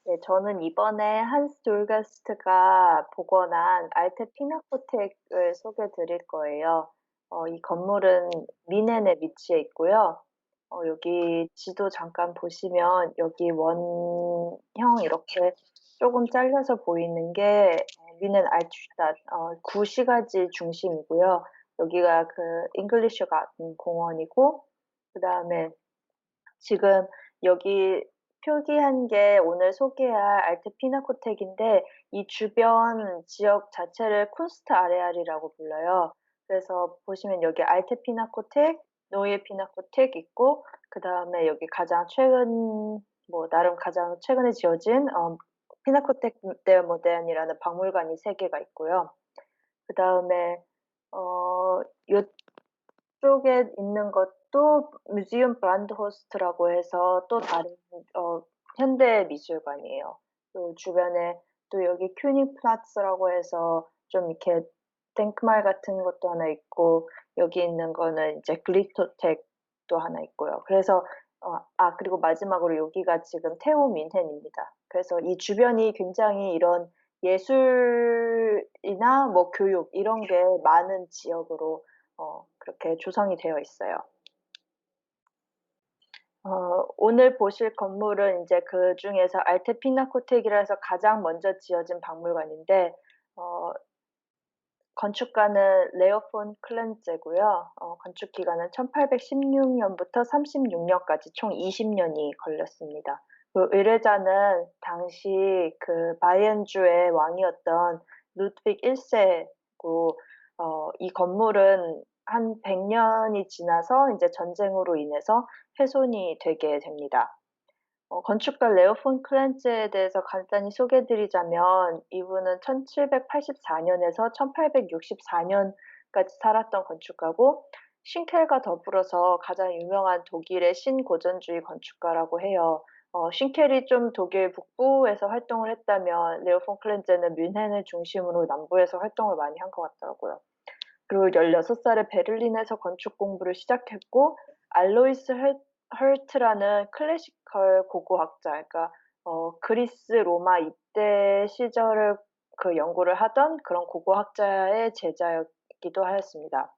네, 저는 이번에 한스 돌가스트가 복원한 알테 피나코텍을 소개해 드릴 거예요. 이 건물은 미넨에 위치해 있고요. 여기 지도 잠깐 보시면 여기 원형 이렇게 조금 잘려서 보이는 게 미넨 알투슈tat 구시가지 중심이고요. 여기가 그 잉글리셔 가든 공원이고 그다음에 지금 여기 표기한 게 오늘 소개할 알트 피나코텍인데 이 주변 지역 자체를 쿤스트 아레알이라고 불러요. 그래서 보시면 여기 알트 피나코텍, 노예 피나코텍 있고 그다음에 여기 가장 최근 나름 가장 최근에 지어진 피나코텍 데 모덴이라는 박물관이 3개가 있고요. 그다음에 쪽에 있는 것도 뮤지엄 브란드호스트라고 해서 또 다른 현대 미술관이에요. 또 주변에 또 여기 큐닝플라츠라고 해서 좀 이렇게 땡크말 같은 것도 하나 있고 여기 있는 거는 이제 글리토텍도 하나 있고요. 그래서 그리고 마지막으로 여기가 지금 테오 민헨입니다. 그래서 이 주변이 굉장히 이런 예술이나 뭐 교육 이런 게 많은 지역으로 그렇게 조성이 되어 있어요. 오늘 보실 건물은 이제 그 중에서 알테 피나코텍이라 해서 가장 먼저 지어진 박물관인데, 건축가는 레오폰 클렌제고요. 건축 기간은 1816년부터 36년까지 총 20년이 걸렸습니다. 그 의뢰자는 당시 그 바이엔주의 왕이었던 루드빅 1세고, 이 건물은 한 100년이 지나서 이제 전쟁으로 인해서 훼손이 되게 됩니다. 건축가 레오 폰 클렌츠에 대해서 간단히 소개드리자면 이분은 1784년에서 1864년까지 살았던 건축가고 싱켈과 더불어서 가장 유명한 독일의 신고전주의 건축가라고 해요. 싱켈이 좀 독일 북부에서 활동을 했다면 레오 폰 클렌츠는 뮌헨을 중심으로 남부에서 활동을 많이 한 것 같더라고요. 그리고 16살에 베를린에서 건축 공부를 시작했고 알로이스 헐트라는 클래시컬 고고학자, 그러니까 그리스 로마 이때 시절을 그 연구를 하던 그런 고고학자의 제자였기도 하였습니다.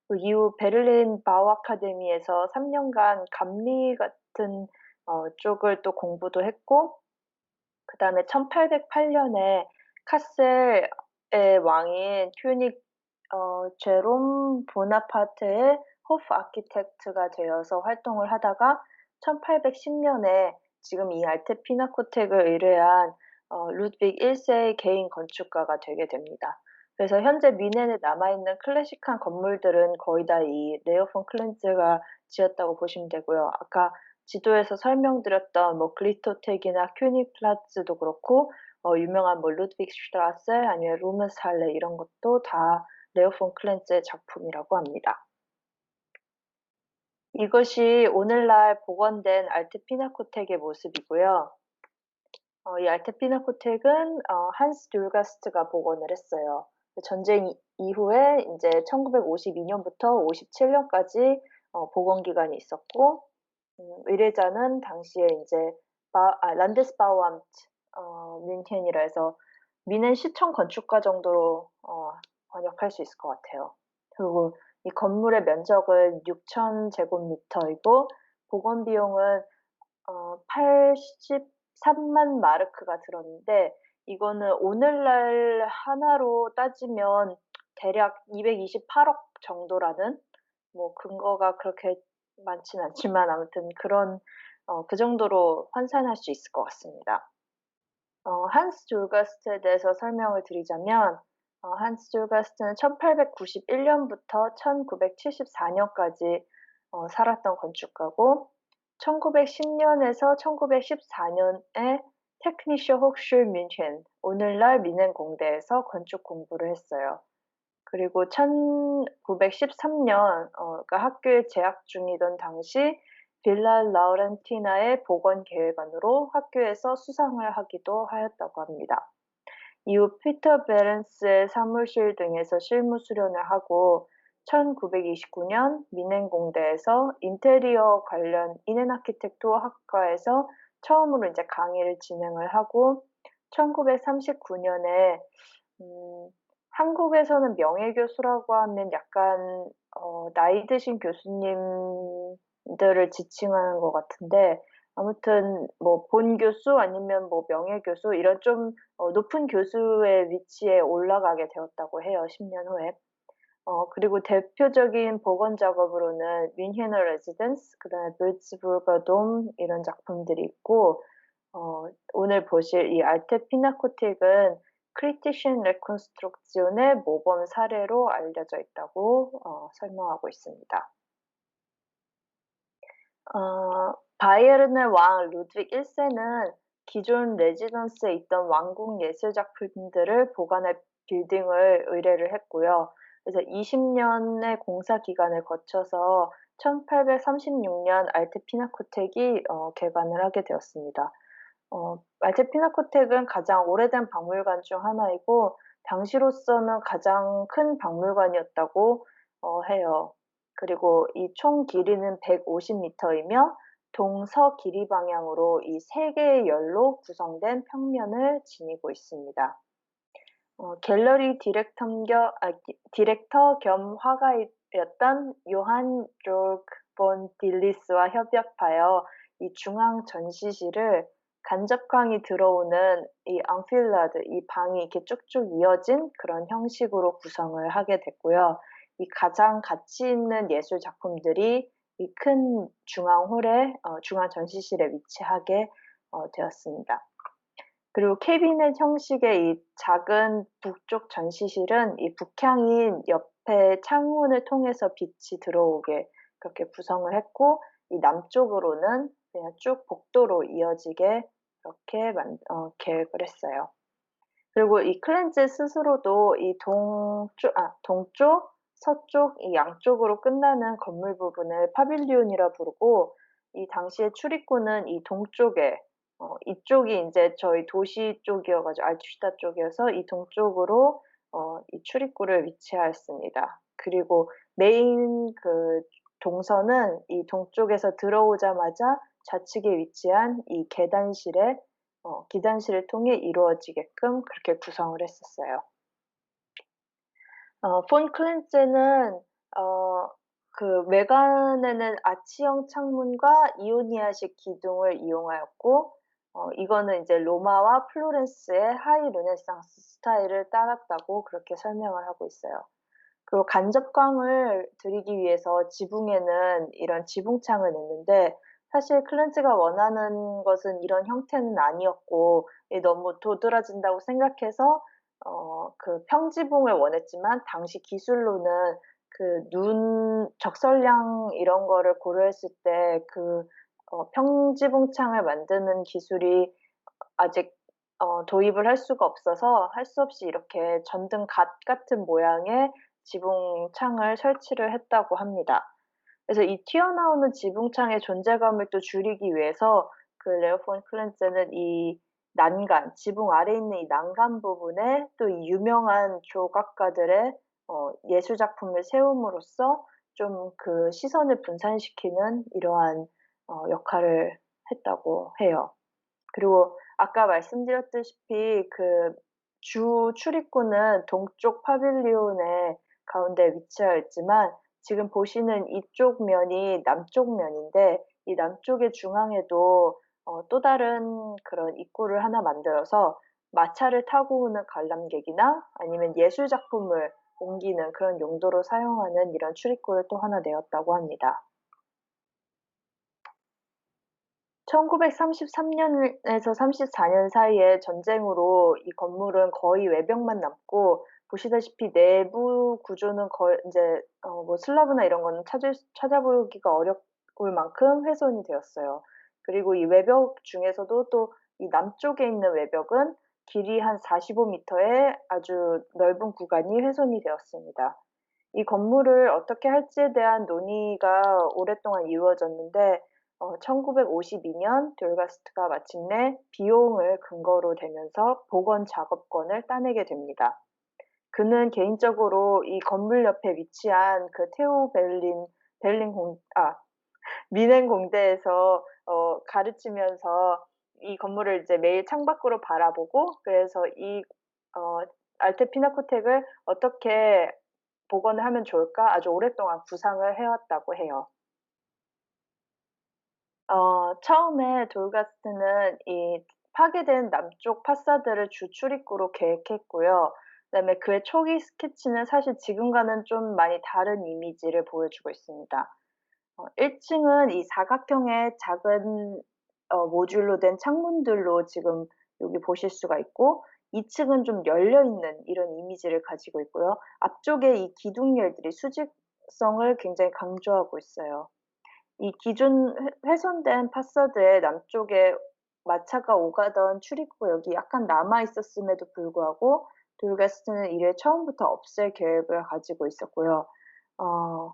그 이후 베를린 바우 아카데미에서 3년간 감리 같은 쪽을 또 공부도 했고 그다음에 1808년에 카셀의 왕인 큐닉 제롬 보나파트의 호프 아키텍트가 되어서 활동을 하다가 1810년에 지금 이 알테 피나코텍을 의뢰한 루드빅 1세의 개인 건축가가 되게 됩니다. 그래서 현재 미넨에 남아있는 클래식한 건물들은 거의 다 이 레오 폰 클렌츠가 지었다고 보시면 되고요. 아까 지도에서 설명드렸던 뭐 글리토텍이나 큐니플라츠도 그렇고 유명한 뭐 루드빅 슈트라세 아니면 루멘스할레 이런 것도 다 레오 폰 클렌츠의 작품이라고 합니다. 이것이 오늘날 복원된 알트 피나코텍의 모습이고요. 이 알트 피나코텍은 한스 듈가스트가 복원을 했어요. 전쟁 이후에 이제 1952년부터 57년까지 복원 기간이 있었고 의뢰자는 당시에 이제 란데스바우암트 뮌헨이라 해서 미넨 시청 건축가 정도로 번역할 수 있을 것 같아요. 그리고 이 건물의 면적은 6,000제곱미터이고 복원 비용은 83만 마르크가 들었는데 이거는 오늘날 하나로 따지면 대략 228억 정도라는 뭐 근거가 그렇게 많진 않지만 아무튼 그런 그 정도로 환산할 수 있을 것 같습니다. 한스 졸가스트에 대해서 설명을 드리자면 한스 졸가스트는 1891년부터 1974년까지 살았던 건축가고 1910년에서 1914년에 테크니셔 호chschule 뮌헨 오늘날 미넨 공대에서 건축 공부를 했어요. 그리고 1913년 그러니까 학교에 재학 중이던 당시 빌라 라우렌티나의 복원 계획안으로 학교에서 수상을 하기도 하였다고 합니다. 이후 피터 베렌스의 사무실 등에서 실무 수련을 하고 1929년 미넨 공대에서 인테리어 관련 인앤아키텍투어 학과에서 처음으로 이제 강의를 진행을 하고 1939년에 한국에서는 명예교수라고 하면 약간 나이 드신 교수님들을 지칭하는 것 같은데 아무튼 뭐 본교수 아니면 뭐 명예교수 이런 좀 높은 교수의 위치에 올라가게 되었다고 해요, 10년 후에. 그리고 대표적인 복원 작업으로는 뮌헨의 레지던스, 그다음에 빌츠부르거 돔 이런 작품들이 있고 오늘 보실 이 알테 피나코틱은 크리티션 레콘스트럭지온의 모범 사례로 알려져 있다고 설명하고 있습니다. 바이에른의 왕 루드빅 1세는 기존 레지던스에 있던 왕궁 예술 작품들을 보관할 빌딩을 의뢰를 했고요. 그래서 20년의 공사 기간을 거쳐서 1836년 알테 피나코텍이 개관을 하게 되었습니다. 알테 피나코텍은 가장 오래된 박물관 중 하나이고 당시로서는 가장 큰 박물관이었다고 해요. 그리고 이 총 길이는 150m이며 동서 길이 방향으로 이 세 개의 열로 구성된 평면을 지니고 있습니다. 갤러리 디렉터 겸 화가였던 요한 조르크 본 딜리스와 협업하여 이 중앙 전시실을 간접광이 들어오는 이 앙필라드, 이 방이 이렇게 쭉쭉 이어진 그런 형식으로 구성을 하게 됐고요. 이 가장 가치 있는 예술 작품들이 이 큰 중앙홀에 중앙 전시실에 위치하게 되었습니다. 그리고 캐비넷 형식의 이 작은 북쪽 전시실은 이 북향인 옆에 창문을 통해서 빛이 들어오게 그렇게 구성을 했고 이 남쪽으로는 그냥 쭉 복도로 이어지게 그렇게 계획을 했어요. 그리고 이 클렌즈 스스로도 이 동쪽, 서쪽 이 양쪽으로 끝나는 건물 부분을 파빌리온이라 부르고 이 당시에 출입구는 이 동쪽에 이쪽이 이제 저희 도시 쪽이어가지고 알투슈타 쪽이어서 이 동쪽으로 이 출입구를 위치하였습니다. 그리고 메인 그 동선은 이 동쪽에서 들어오자마자 좌측에 위치한 이 기단실을 통해 이루어지게끔 그렇게 구성을 했었어요. 폰 클렌제는 그 외관에는 아치형 창문과 이오니아식 기둥을 이용하였고 이거는 이제 로마와 플로렌스의 하이 르네상스 스타일을 따랐다고 그렇게 설명을 하고 있어요. 그리고 간접광을 드리기 위해서 지붕에는 이런 지붕창을 냈는데 사실 클렌즈가 원하는 것은 이런 형태는 아니었고 너무 도드라진다고 생각해서 그 평지붕을 원했지만 당시 기술로는 그 눈 적설량 이런 거를 고려했을 때 그 평지붕 창을 만드는 기술이 아직 도입을 할 수가 없어서 할 수 없이 이렇게 전등 갓 같은 모양의 지붕창을 설치를 했다고 합니다. 그래서 이 튀어나오는 지붕창의 존재감을 또 줄이기 위해서 그 레오 폰 클렌츠는 이 난간, 지붕 아래에 있는 이 난간 부분에 또 이 유명한 조각가들의 예술 작품을 세움으로써 좀 그 시선을 분산시키는 이러한 역할을 했다고 해요. 그리고 아까 말씀드렸다시피 그 주 출입구는 동쪽 파빌리온의 가운데 위치하여 있지만 지금 보시는 이쪽 면이 남쪽 면인데 이 남쪽의 중앙에도 또 다른 그런 입구를 하나 만들어서 마차를 타고 오는 관람객이나 아니면 예술 작품을 옮기는 그런 용도로 사용하는 이런 출입구를 또 하나 내었다고 합니다. 1933년에서 34년 사이에 전쟁으로 이 건물은 거의 외벽만 남고 보시다시피 내부 구조는 거의 인제 뭐 슬라브나 이런 거는 찾아보기가 어려울 만큼 훼손이 되었어요. 그리고 이 외벽 중에서도 또 이 남쪽에 있는 외벽은 길이 한 45m의 아주 넓은 구간이 훼손이 되었습니다. 이 건물을 어떻게 할지에 대한 논의가 오랫동안 이루어졌는데 1952년 듈가스트가 마침내 비용을 근거로 대면서 복원 작업권을 따내게 됩니다. 그는 개인적으로 이 건물 옆에 위치한 그 테오 미넨 공대에서 가르치면서 이 건물을 이제 매일 창밖으로 바라보고 그래서 이 어 알테 피나코텍을 어떻게 복원을 하면 좋을까 아주 오랫동안 구상을 해 왔다고 해요. 처음에 돌가스트는 이 파괴된 남쪽 파사드를 주 출입구로 계획했고요. 그다음에 그의 초기 스케치는 사실 지금과는 좀 많이 다른 이미지를 보여주고 있습니다. 1 층은 이 사각형의 작은 모듈로 된 창문들로 지금 여기 보실 수가 있고 2 층은 좀 열려 있는 이런 이미지를 가지고 있고요. 앞쪽에 이 기둥열들이 수직성을 굉장히 강조하고 있어요. 이 기존 훼손된 파사드의 남쪽에 마차가 오가던 출입구역이 약간 남아 있었음에도 불구하고 돌가스트는 이를 처음부터 없앨 계획을 가지고 있었고요. 어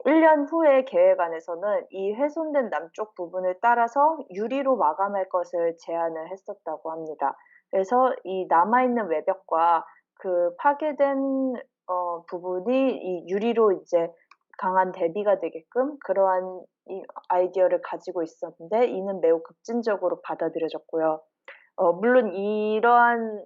1년 후의 계획안에서는 이 훼손된 남쪽 부분을 따라서 유리로 마감할 것을 제안을 했었다고 합니다. 그래서 이 남아 있는 외벽과 그 파괴된 부분이 이 유리로 이제 강한 대비가 되게끔 그러한 이 아이디어를 가지고 있었는데 이는 매우 급진적으로 받아들여졌고요. 물론 이러한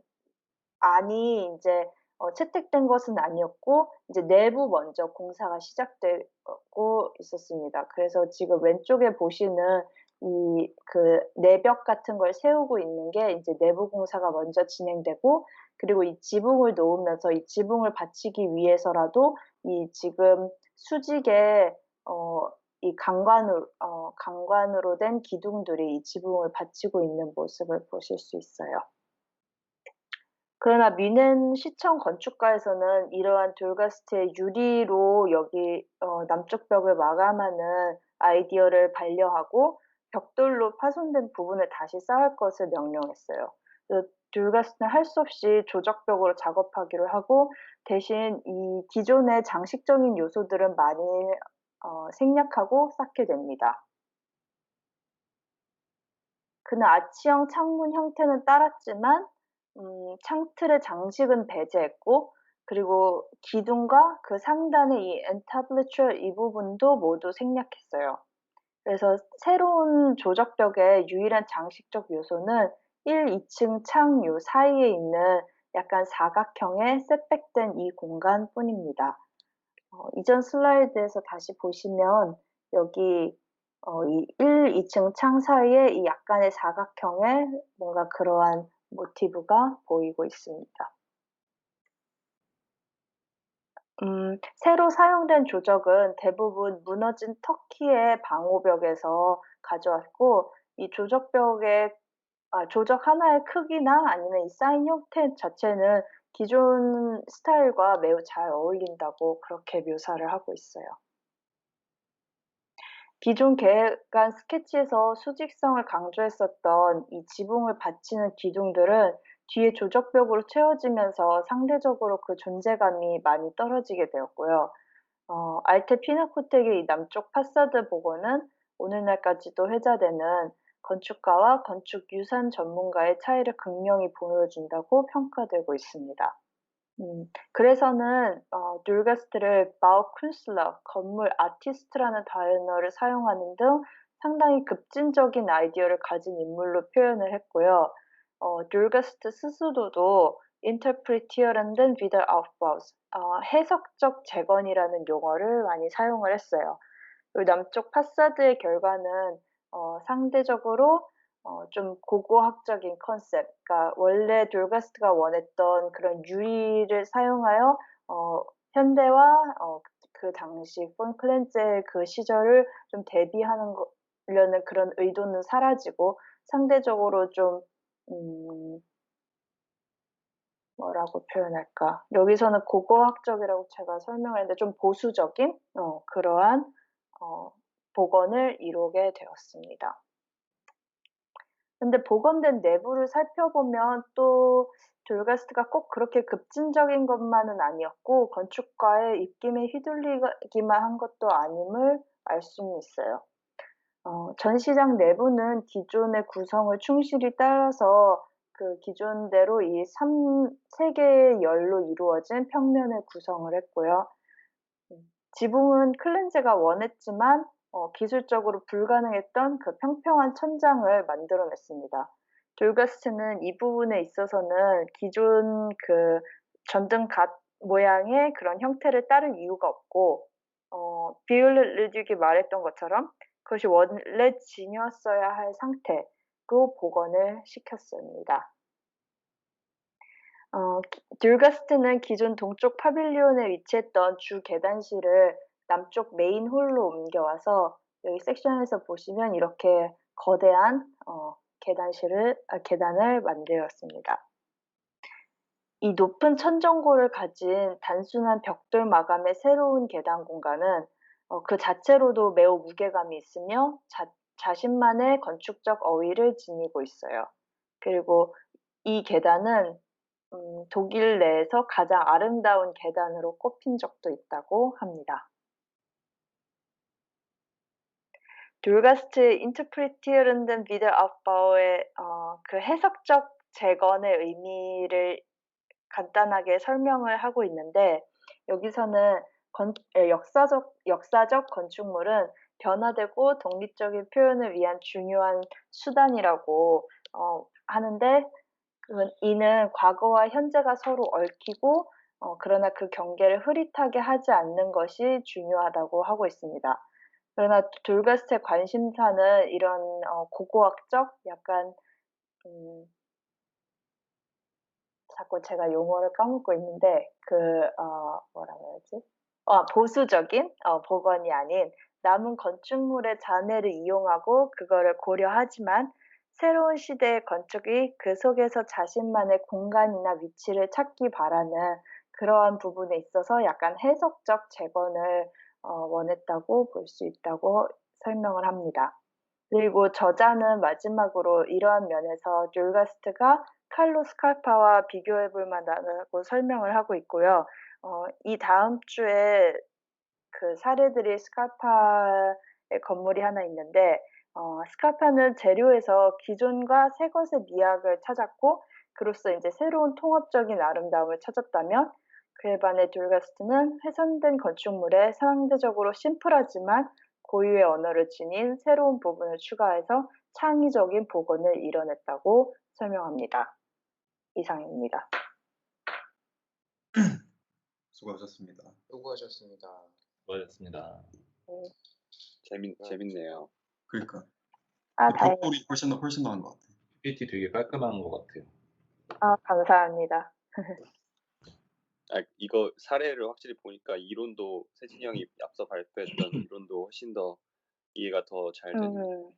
안이 인제 채택된 것은 아니었고 이제 내부 먼저 공사가 시작되고 있었습니다. 그래서 지금 왼쪽에 보시는 이 그 내벽 같은 걸 세우고 있는 게 인제 내부 공사가 먼저 진행되고 그리고 이 지붕을 놓으면서 이 지붕을 받치기 위해서라도 이 지금 수직의 이 강관으로 된 기둥들이 이 지붕을 받치고 있는 모습을 보실 수 있어요. 그러나 뮌헨 시청 건축가에서는 이러한 돌가스트의 유리로 여기 남쪽 벽을 마감하는 아이디어를 반려하고 벽돌로 파손된 부분을 다시 쌓을 것을 명령했어요. 그 돌가스트는 할 수 없이 조적벽으로 작업하기로 하고 대신 이 기존의 장식적인 요소들은 많이 생략하고 쌓게 됩니다. 그는 아치형 창문 형태는 따랐지만 창틀의 장식은 배제했고 그리고 기둥과 그 상단의 이 엔타블리처 이 부분도 모두 생략했어요. 그래서 새로운 조적벽의 유일한 장식적 요소는 1-2층 창 요 사이에 있는 약간 사각형의 셋백된 이 공간뿐입니다. 이전 슬라이드에서 다시 보시면 여기 이 1-2층 창 사이에 이 약간의 사각형의 뭔가 그러한 모티브가 보이고 있습니다. 새로 사용된 조적은 대부분 무너진 터키의 방호벽에서 가져왔고 이 조적 하나의 크기나 아니면 이 사인 형태 자체는 기존 스타일과 매우 잘 어울린다고 그렇게 묘사를 하고 있어요. 기존 계획안 스케치에서 수직성을 강조했었던 이 지붕을 받치는 기둥들은 뒤에 조적벽으로 채워지면서 상대적으로 그 존재감이 많이 떨어지게 되었고요. 알테 피나코텍의 이 남쪽 파사드 복원은 오늘날까지도 회자되는 건축가와 건축 유산 전문가의 차이를 극명히 보여준다고 평가되고 있습니다. 그래서는 듈가스트를 바우쿤슬러 건물 아티스트라는 단어를 사용하는 등 상당히 급진적인 아이디어를 가진 인물로 표현을 했고요. 듈가스트 스스로도 interpretierenden Wiederaufbaus 해석적 재건이라는 용어를 많이 사용을 했어요. 그 남쪽 파사드의 결과는 상대적으로 좀 고고학적인 컨셉 그러니까 원래 돌가스트가 원했던 그런 유리를 사용하여 현대와 그 당시 폰 클렌즈의 그 시절을 좀 대비하는 려는 그런 의도는 사라지고 상대적으로 좀 음 뭐라고 표현할까? 여기서는 고고학적이라고 제가 설명을 했는데 좀 보수적인 그러한 어 복원을 이루게 되었습니다. 근데 복원된 내부를 살펴보면 또 돌가스트가 꼭 그렇게 급진적인 것만은 아니었고 건축가의 입김에 휘둘리기만 한 것도 아님을 알 수는 있어요. 전시장 내부는 기존의 구성을 충실히 따라서 그 기존대로 이 3 개의 열로 이루어진 평면을 구성을 했고요. 지붕은 클렌즈가 원했지만 기술적으로 불가능했던 그 평평한 천장을 만들어냈습니다. 듈가스트는 이 부분에 있어서는 기존 그 전등갓 모양의 그런 형태를 따를 이유가 없고 비올르딕이 말했던 것처럼 그것이 원래 지녔어야 할 상태로 복원을 시켰습니다. 듈가스트는 기존 동쪽 파빌리온에 위치했던 주 계단실을 남쪽 메인 홀로 옮겨와서 여기 섹션에서 보시면 이렇게 거대한 계단을 만들었습니다. 이 높은 천정고를 가진 단순한 벽돌 마감의 새로운 계단 공간은 그 자체로도 매우 무게감이 있으며 자신만의 건축적 어휘를 지니고 있어요. 그리고 이 계단은 독일 내에서 가장 아름다운 계단으로 꼽힌 적도 있다고 합니다. 듈가스트 인터프리티르는 비더아웃바우의 그 해석적 재건의 의미를 간단하게 설명을 하고 있는데 여기서는 역사적 건축물은 변화되고 독립적인 표현을 위한 중요한 수단이라고 하는데 이는 과거와 현재가 서로 얽히고 그러나 그 경계를 흐릿하게 하지 않는 것이 중요하다고 하고 있습니다. 그러나 듈가스트의 관심사는 이런 고고학적 약간 자꾸 제가 용어를 까먹고 있는데 뭐라 그러지? 보수적인 복원이 아닌 남은 건축물의 잔해를 이용하고 그거를 고려하지만 새로운 시대의 건축이 그 속에서 자신만의 공간이나 위치를 찾기 바라는 그러한 부분에 있어서 약간 해석적 재건을 원했다고 볼 수 있다고 설명을 합니다. 그리고 저자는 마지막으로 이러한 면에서 듈가스트가 칼로 스칼파와 비교해 볼 만하다고 설명을 하고 있고요. 이 다음 주에 그 사례들이 스칼파의 건물이 하나 있는데 스칼파는 재료에서 기존과 새 것의 미학을 찾았고 그로써 이제 새로운 통합적인 아름다움을 찾았다면 그에 반해 듈가스트는 훼손된 건축물에 상대적으로 심플하지만 고유의 언어를 지닌 새로운 부분을 추가해서 창의적인 복원을 이뤄냈다고 설명합니다. 이상입니다. 수고하셨습니다. 수고하셨습니다. 수고하셨습니다. 재밌네요. 그러니까 다행이다. 벽돌이 훨씬 나은 것 같아요. PPT 되게 깔끔한 것 같아요. 감사합니다. 이거 사례를 확실히 보니까 이론도 세진이 형이 앞서 발표했던 이론도 훨씬 더 이해가 더 잘 되는.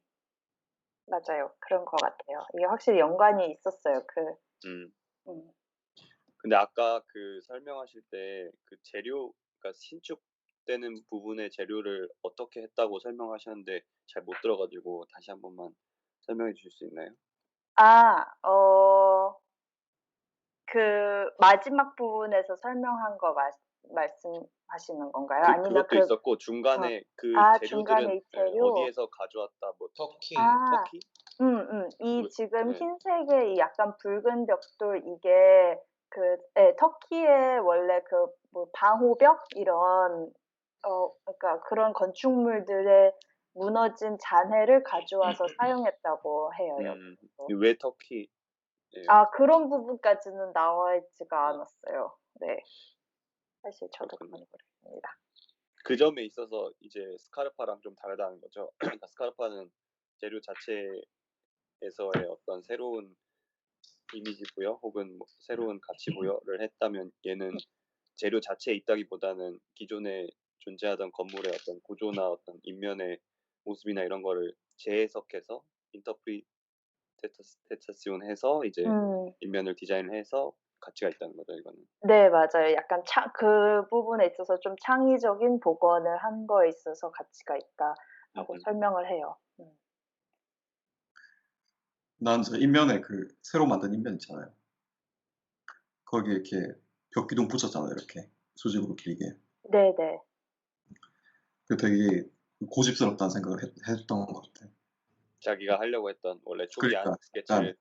맞아요. 그런 것 같아요. 이게 확실히 연관이 있었어요. 근데 아까 그 설명하실 때 그 재료, 그러니까 신축되는 부분의 재료를 어떻게 했다고 설명하셨는데 잘 못 들어가지고 다시 한 번만 설명해 주실 수 있나요? 그 마지막 부분에서 설명한 거 말씀하시는 건가요? 아니면 그것도 있었고 중간에 그 중간에 재료들은 이 재료? 어디에서 가져왔다 뭐 터키. 터키? 이 지금 네. 흰색의 이 약간 붉은 벽돌 이게 터키의 원래 뭐 방호벽 이런 그러니까 그런 건축물들의 무너진 잔해를 가져와서 사용했다고 해요. 여기서. 왜 터키? 그런 부분까지는 나와 있지가 않았어요. 네. 사실 저도 그건 모르겠습니다. 그 점에 있어서 이제 스카르파랑 좀 다르다는 거죠. 그러니까 스카르파는 재료 자체에서의 어떤 새로운 이미지 부여 혹은 뭐 새로운 가치 부여를 했다면 얘는 재료 자체에 있다기보다는 기존에 존재하던 건물의 어떤 구조나 어떤 인면의 모습이나 이런 거를 재해석해서 인터프리테이션 해서 이제 인면을 디자인을 해서 가치가 있다는 거죠, 이거는. 네, 맞아요. 약간 그 부분에 있어서 좀 창의적인 복원을 한 거에 있어서 가치가 있다라고 설명을 해요. 난 저 인면에 그 새로 만든 인면 있잖아요. 거기에 이렇게 벽 기둥 붙였잖아요. 이렇게 수직으로 길게. 네네. 그 되게 고집스럽다는 생각을 했던 것 같아요. 자기가 하려고 했던 원래 초기한 그러니까 스케치를.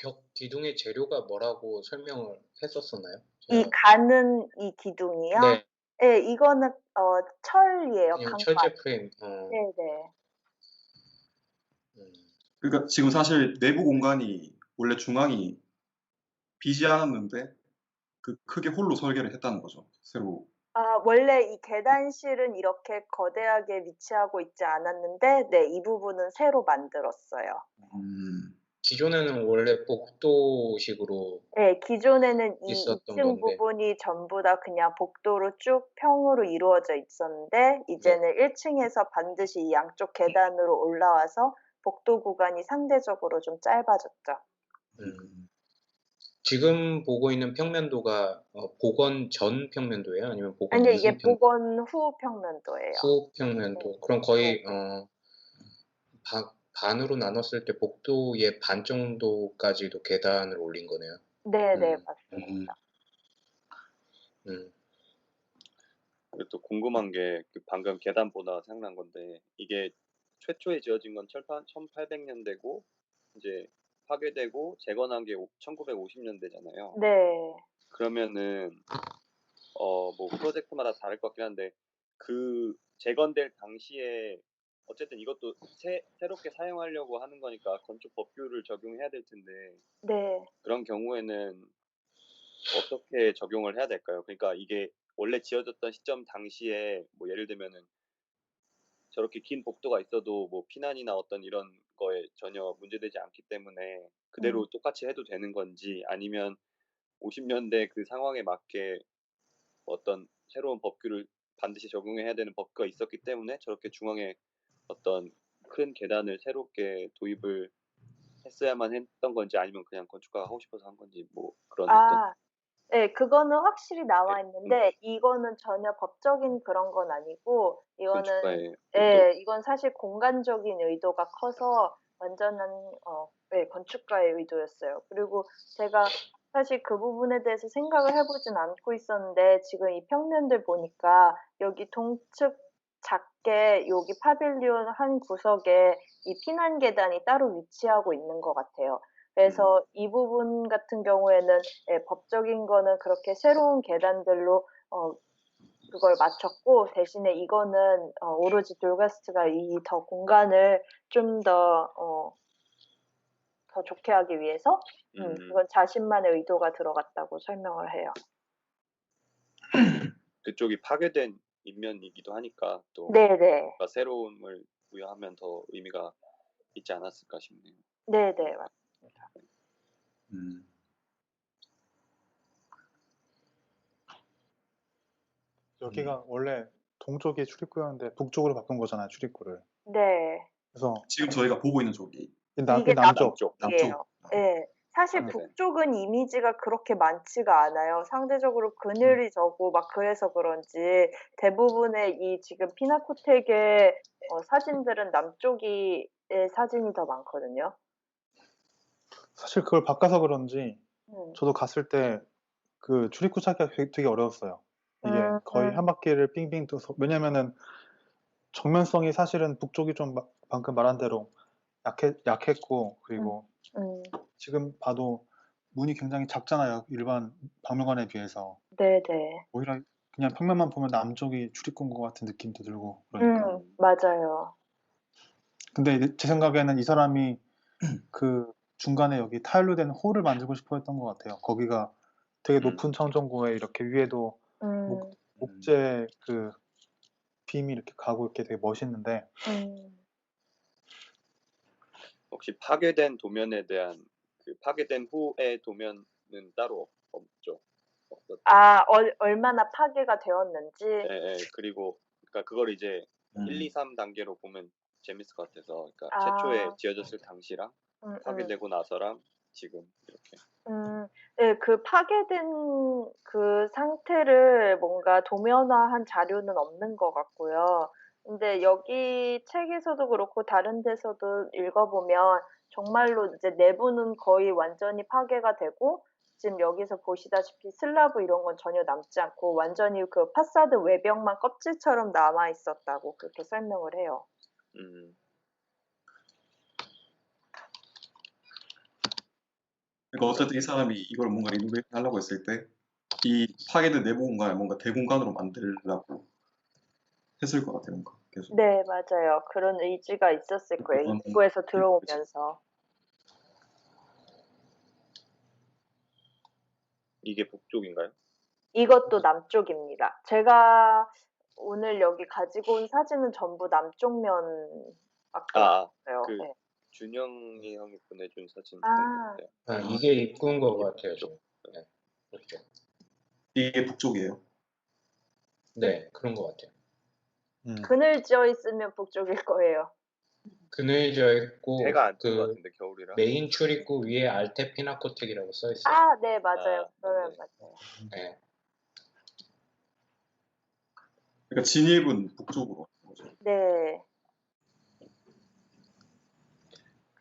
벽 기둥의 재료가 뭐라고 설명을 했었었나요? 이 가는 이 기둥이요? 네. 네, 이거는 철이에요. 그냥 강판. 철제 프레임. 네네. 그러니까 지금 사실 내부 공간이 원래 중앙이 비지 않았는데 그 크게 홀로 설계를 했다는 거죠. 새로. 원래 이 계단실은 이렇게 거대하게 위치하고 있지 않았는데, 네, 이 부분은 새로 만들었어요. 기존에는 원래 복도식으로 네, 기존에는 이 있었던 2층 건데. 부분이 전부 다 그냥 복도로 쭉 평으로 이루어져 있었는데, 이제는 1층에서 반드시 이 양쪽 계단으로 올라와서 복도 구간이 상대적으로 좀 짧아졌죠. 지금 보고 있는 평면도가 복원 전 평면도예요? 아니면 복원 아니, 이후 이게 복원 후 평면도예요. 후 평면도. 네. 그럼 거의 네. 반으로 나눴을 때 복도의 반 정도까지도 계단을 올린 거네요. 네네, 맞습니다. 그리고 또 궁금한 게 방금 계단 보다 생각난 건데 이게 최초에 지어진 건 1800년대고 이제 파괴되고 재건한 게 1950년대잖아요. 네. 그러면은 뭐 프로젝트마다 다를 것 같긴 한데 그 재건될 당시에 어쨌든 이것도 새롭게 사용하려고 하는 거니까 건축 법규를 적용해야 될 텐데 네. 그런 경우에는 어떻게 적용을 해야 될까요? 그러니까 이게 원래 지어졌던 시점 당시에 뭐 예를 들면은 저렇게 긴 복도가 있어도 뭐 피난이나 어떤 이런 거에 전혀 문제되지 않기 때문에 그대로 똑같이 해도 되는 건지 아니면 50년대 그 상황에 맞게 어떤 새로운 법규를 반드시 적용해야 되는 법규가 있었기 때문에 저렇게 중앙에 어떤 큰 계단을 새롭게 도입을 했어야만 했던 건지 아니면 그냥 건축가가 하고 싶어서 한 건지 뭐 그런 어떤 네, 그거는 확실히 나와 네, 있는데 이거는 전혀 법적인 그런 건 아니고 이거는 건축가의 의도. 이건 사실 공간적인 의도가 커서 완전한 건축가의 의도였어요. 그리고 제가 사실 그 부분에 대해서 생각을 해보진 않고 있었는데 지금 이 평면들 보니까 여기 동측 작게 여기 파빌리온 한 구석에 이 피난 계단이 따로 위치하고 있는 것 같아요. 그래서 이 부분 같은 경우에는 법적인 거는 그렇게 새로운 계단들로 그걸 맞췄고 대신에 이거는 오로지 돌가스트가 이 더 공간을 좀 더 좋게 하기 위해서 이건 자신만의 의도가 들어갔다고 설명을 해요. 그쪽이 파괴된 인면이기도 하니까 또 네네. 뭔가 새로움을 부여하면 더 의미가 있지 않았을까 싶네요. 네네, 맞습니다. 여기가 원래 동쪽이 출입구였는데 북쪽으로 바꾼 거잖아요, 출입구를. 네. 그래서 지금 저희가 보고 있는 쪽이 이게 남쪽. 남쪽이에요. 네. 사실 네. 북쪽은 이미지가 그렇게 많지가 않아요. 상대적으로 그늘이 적고 막 그래서 그런지 대부분의 이 지금 피나코텍의 사진들은 남쪽의 사진이 더 많거든요. 사실 그걸 바꿔서 그런지 저도 갔을 때 그 출입구 찾기가 되게 어려웠어요. 이게 거의 한 바퀴를 빙빙 돌아서, 왜냐면은 정면성이 사실은 북쪽이 좀 방금 말한 대로 약했고, 그리고 지금 봐도 문이 굉장히 작잖아요, 일반 박물관에 비해서. 네네. 오히려 그냥 평면만 보면 남쪽이 출입구인 것 같은 느낌도 들고 그러니까. 맞아요. 근데 제 생각에는 이 사람이 그 중간에 여기 타일로 된 홀을 만들고 싶어 했던 것 같아요. 거기가 되게 높은 청정고에 이렇게 위에도 목재 그 빔이 이렇게 가고 이렇게 되게 멋있는데. 혹시 파괴된 도면에 대한 그 파괴된 후의 도면은 따로 없죠? 없었죠? 얼마나 파괴가 되었는지. 네, 그리고 그러니까 그걸 이제 1, 2, 3 단계로 보면 재밌을 것 같아서 그러니까 최초에 지어졌을 당시랑 파괴되고 나서랑 지금 이렇게. 네, 그 파괴된 그 상태를 뭔가 도면화한 자료는 없는 것 같고요. 근데 여기 책에서도 그렇고 다른 데서도 읽어보면 정말로 이제 내부는 거의 완전히 파괴가 되고 지금 여기서 보시다시피 슬라브 이런 건 전혀 남지 않고 완전히 그 파사드 외벽만 껍질처럼 남아 있었다고 그렇게 설명을 해요. 그러니까 어쨌든 이 사람이 이걸 뭔가 리노베이션 하려고 했을 때 이 파괴된 내부 공간을 뭔가 대공간으로 만들려고 했을 것 같아요. 뭔가 계속. 네, 맞아요. 그런 의지가 있었을 거예요. 그건 입구에서 그치. 들어오면서. 이게 북쪽인가요? 이것도 남쪽입니다. 제가 오늘 여기 가지고 온 사진은 전부 남쪽면밖에 아, 없어요. 그 네. 준영이 형이 보내준 사진 아. 같아요. 이게 입구인 것 같아요. 북쪽. 지금. 네, 북쪽. 이게 북쪽이에요. 네, 그런 것 같아요. 그늘져 있으면 북쪽일 거예요. 그늘져 있고 해가 안 뜬 것 그 같은데 겨울이라. 메인 출입구 위에 알테 피나코텍이라고 써 있어요. 아, 네, 맞아요. 아, 그러면 네. 맞아요. 네. 그러니까 진입은 북쪽으로 하는 거죠. 네.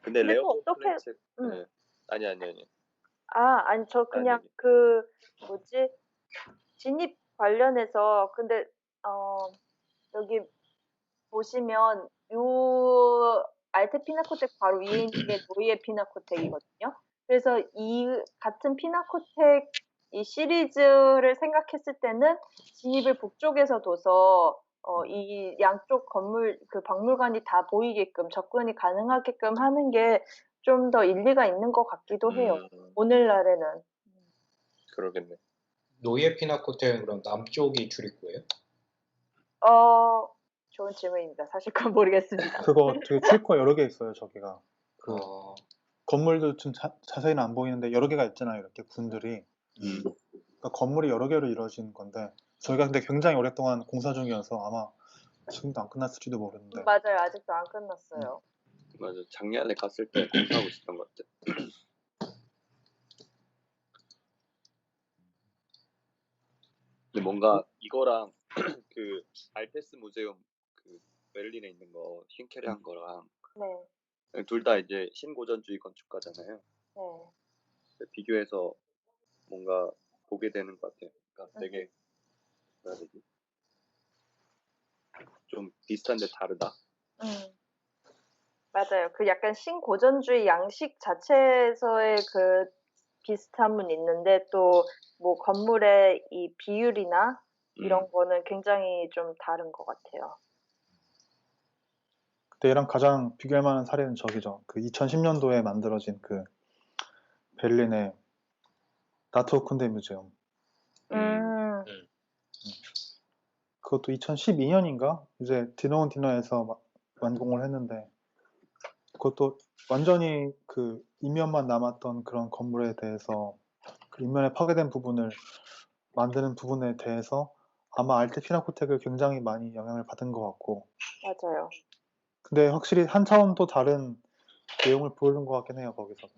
근데 그리고 레오토 어떻게- 플레이츠 네. 아니. 아니, 저 그냥 아니. 진입 관련해서, 근데, 여기 보시면, 알테 피나코텍 바로 위에 있는 게 노이에 피나코텍이거든요. 그래서 이 같은 피나코텍 이 시리즈를 생각했을 때는 진입을 북쪽에서 둬서 이 양쪽 건물 그 박물관이 다 보이게끔 접근이 가능하게끔 하는 게 좀 더 일리가 있는 것 같기도 해요. 오늘날에는. 그러겠네. 노예 피나코텍은 그럼 남쪽이 출입구예요? 좋은 질문입니다. 사실 그건 모르겠습니다. 그거 되게 출입구가 여러 개 있어요. 저기가 그 어, 건물도 좀 자세히는 안 보이는데 여러 개가 있잖아요. 이렇게 군들이. 그러니까 건물이 여러 개로 이루어진 건데 저희가 근데 굉장히 오랫동안 공사 중이어서 아마 지금도 안 끝났을지도 모르는데. 맞아요. 아직도 안 끝났어요. 맞아. 작년에 갔을 때 공사하고 있었던 것 같아. 근데 뭔가 이거랑 그 알테스 무제움 그 베를린에 있는 거 흰케리한 거랑 네. 둘 다 이제 신고전주의 건축가잖아요. 네. 비교해서 뭔가 보게 되는 것 같아요. 그러니까 되게 뭐라 해야 되지? 좀 비슷한데 다르다. 맞아요. 그 약간 신고전주의 양식 자체에서의 그 비슷함은 있는데 또 뭐 건물의 이 비율이나 이런 거는 굉장히 좀 다른 것 같아요. 그때 얘랑 가장 비교할 만한 사례는 저기죠. 그 2010년도에 만들어진 그 베를린의 나트호쿤데 뮤제움. 그것도 2012년인가 이제 디너 온 디너에서 완공을 했는데 그것도 완전히 그 이면만 남았던 그런 건물에 대해서 그 인면에 파괴된 부분을 만드는 부분에 대해서 아마 알테 피나코텍을 굉장히 많이 영향을 받은 것 같고. 맞아요. 근데 확실히 한 차원 또 다른 내용을 보여준 것 같긴 해요, 거기서도.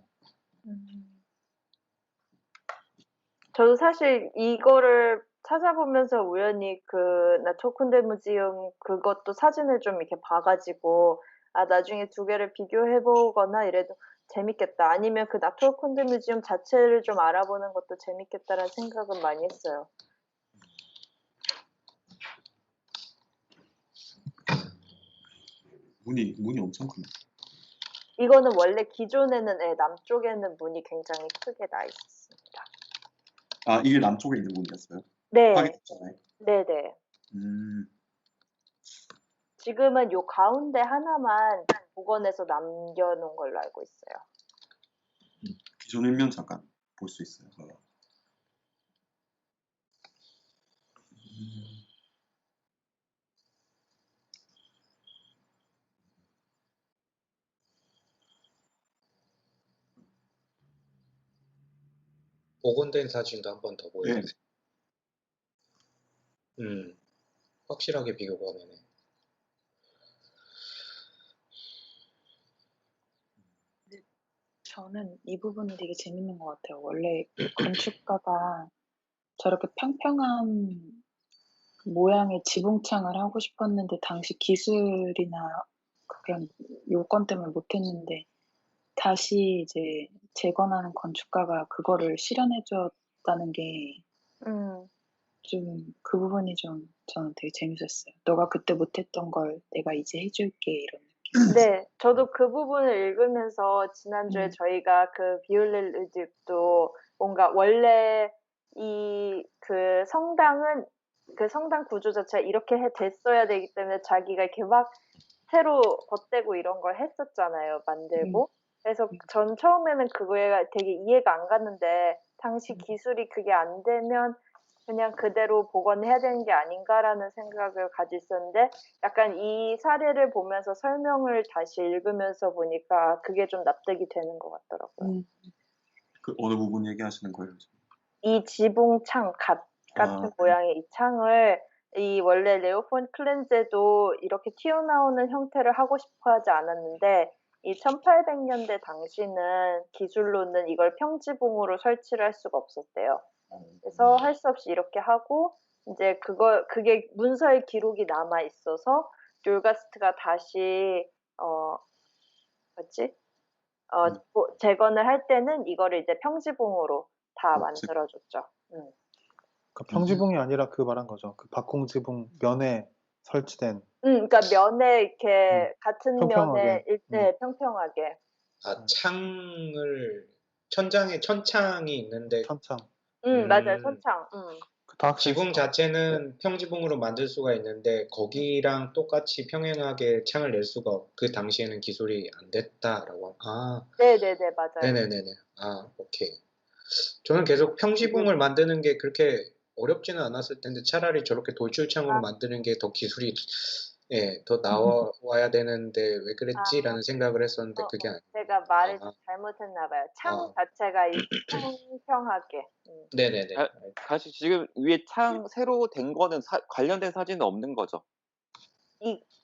저도 사실 이거를 찾아보면서 우연히 그 나트호쿤데 뮤지엄 그것도 사진을 좀 이렇게 봐가지고 나중에 두 개를 비교해보거나 이래도 재밌겠다. 아니면 그 나트호쿤데 뮤지엄 자체를 좀 알아보는 것도 재밌겠다라는 생각은 많이 했어요. 문이 엄청 크네. 이거는 원래 기존에는 남쪽에는 문이 굉장히 크게 나 있었습니다. 아, 이게 남쪽에 있는 문이었어요? 네. 파괴됐잖아요. 네네. 지금은 요 가운데 하나만 복원해서 남겨놓은 걸로 알고 있어요. 기존 일면 잠깐 볼 수 있어요. 복원된 사진도 한 번 더 보여주세요. 네. 확실하게 비교가 되네. 저는 이 부분이 되게 재밌는 것 같아요. 원래 건축가가 저렇게 평평한 모양의 지붕창을 하고 싶었는데 당시 기술이나 그런 요건 때문에 못했는데 다시 이제 재건하는 건축가가 그거를 실현해줬다는 게 좀 그 부분이 좀 저는 되게 재밌었어요. 너가 그때 못했던 걸 내가 이제 해줄게 이런 느낌. 네, 저도 그 부분을 읽으면서 지난주에 저희가 그 비올렐르집도 뭔가 원래 이 그 성당은 그 성당 구조 자체가 이렇게 됐어야 되기 때문에 자기가 이렇게 막 새로 덧대고 이런 걸 했었잖아요, 만들고. 그래서 전 처음에는 그거에 되게 이해가 안 갔는데 당시 기술이 그게 안 되면 그냥 그대로 복원해야 되는 게 아닌가라는 생각을 가지고 있었는데 약간 이 사례를 보면서 설명을 다시 읽으면서 보니까 그게 좀 납득이 되는 것 같더라고요. 그 어느 부분 얘기하시는 거예요? 이 지붕창 같은 모양의 이 창을 이 원래 레오 폰 클렌제도 이렇게 튀어나오는 형태를 하고 싶어 하지 않았는데 이 1800년대 당시는 기술로는 이걸 평지붕으로 설치를 할 수가 없었대요. 그래서 할 수 없이 이렇게 하고 이제 그게 문서의 기록이 남아 있어서 듈가스트가 다시 재건을 할 때는 이거를 이제 평지붕으로 다 만들어줬죠. 그 평지붕이 아니라 그 말한 거죠. 그 박공지붕 면에 설치된. 그러니까 면에 이렇게 같은 평평하게. 면에 평평하게. 창을 천장에 천창이 있는데 천창. 맞아요, 천창. 지붕 자체는 평지붕으로 만들 수가 있는데 거기랑 똑같이 평행하게 창을 낼 수가 그 당시에는 기술이 안 됐다라고. 네네네, 맞아요. 네네네네. 오케이. 저는 계속 평지붕을 만드는 게 그렇게 어렵지는 않았을 텐데 차라리 저렇게 돌출창으로 만드는 게 더 기술이 더 나와야 되는데 왜 그랬지라는 생각을 했었는데 그게 아니에요. 제가 말을 잘못했나 봐요. 창 자체가 평평하게. 네네네. 사실 지금 위에 창 새로 된 거는 관련된 사진은 없는 거죠?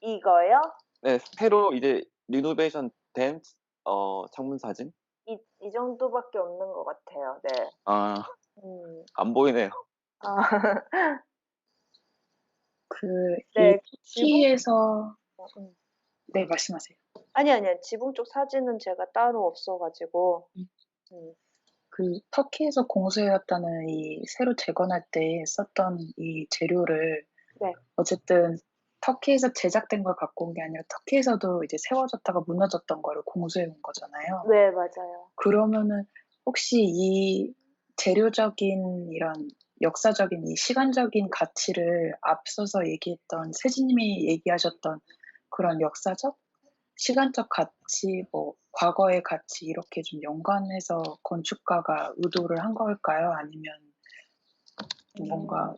이거요? 네, 새로 이제 리노베이션 된 창문 사진? 이 정도밖에 없는 것 같아요. 네. 안 보이네요. 네, 터키에서 네, 말씀하세요. 아니요. 지붕 쪽 사진은 제가 따로 없어가지고. 그 터키에서 공수해왔다는 이 새로 재건할 때 썼던 이 재료를 어쨌든 터키에서 제작된 걸 갖고 온 게 아니라 터키에서도 이제 세워졌다가 무너졌던 거를 공수해 온 거잖아요. 네, 맞아요. 그러면은 혹시 이 재료적인 이런 역사적인 이 시간적인 가치를 앞서서 얘기했던 세진님이 얘기하셨던 그런 역사적, 시간적 가치, 뭐 과거의 가치 이렇게 좀 연관해서 건축가가 의도를 한 걸까요? 아니면 뭔가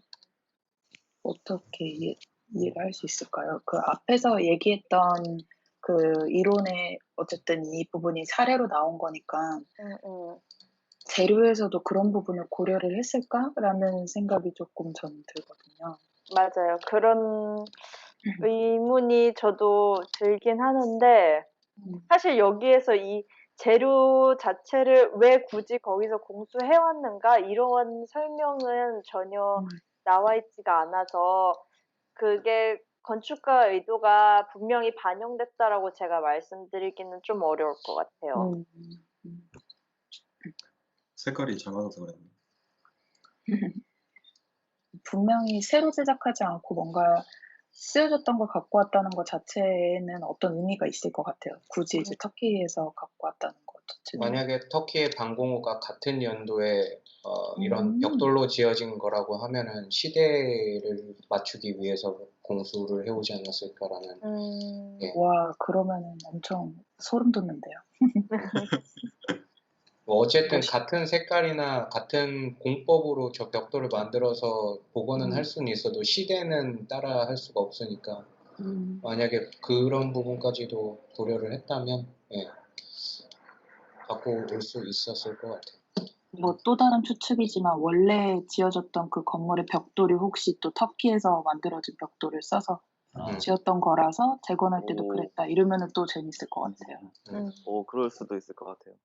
어떻게 이해를 할 수 있을까요? 그 앞에서 얘기했던 그 이론에 어쨌든 이 부분이 사례로 나온 거니까 재료에서도 그런 부분을 고려를 했을까라는 생각이 조금 저는 들거든요. 맞아요. 그런 의문이 저도 들긴 하는데 사실 여기에서 이 재료 자체를 왜 굳이 거기서 공수해왔는가 이런 설명은 전혀 나와 있지가 않아서 그게 건축가 의도가 분명히 반영됐다라고 제가 말씀드리기는 좀 어려울 것 같아요. 색깔이 작아서 그랬네. 분명히 새로 제작하지 않고 뭔가 쓰여졌던 걸 갖고 왔다는 것 자체에는 어떤 의미가 있을 것 같아요. 굳이 이제 터키에서 갖고 왔다는 것 자체는. 만약에 터키의 방공호가 같은 연도에 이런 벽돌로 지어진 거라고 하면은 시대를 맞추기 위해서 공수를 해오지 않았을까라는. 와, 그러면은 엄청 소름 돋는데요. 어쨌든 같은 색깔이나 같은 공법으로 저 벽돌을 만들어서 복원은 할 수는 있어도 시대는 따라 할 수가 없으니까 만약에 그런 부분까지도 고려를 했다면 갖고 올 수 있었을 것 같아요. 뭐 또 다른 추측이지만 원래 지어졌던 그 건물의 벽돌이 혹시 또 터키에서 만들어진 벽돌을 써서 지었던 거라서 재건할 때도 그랬다 이러면은 또 재밌을 것 같아요. 그럴 수도 있을 것 같아요.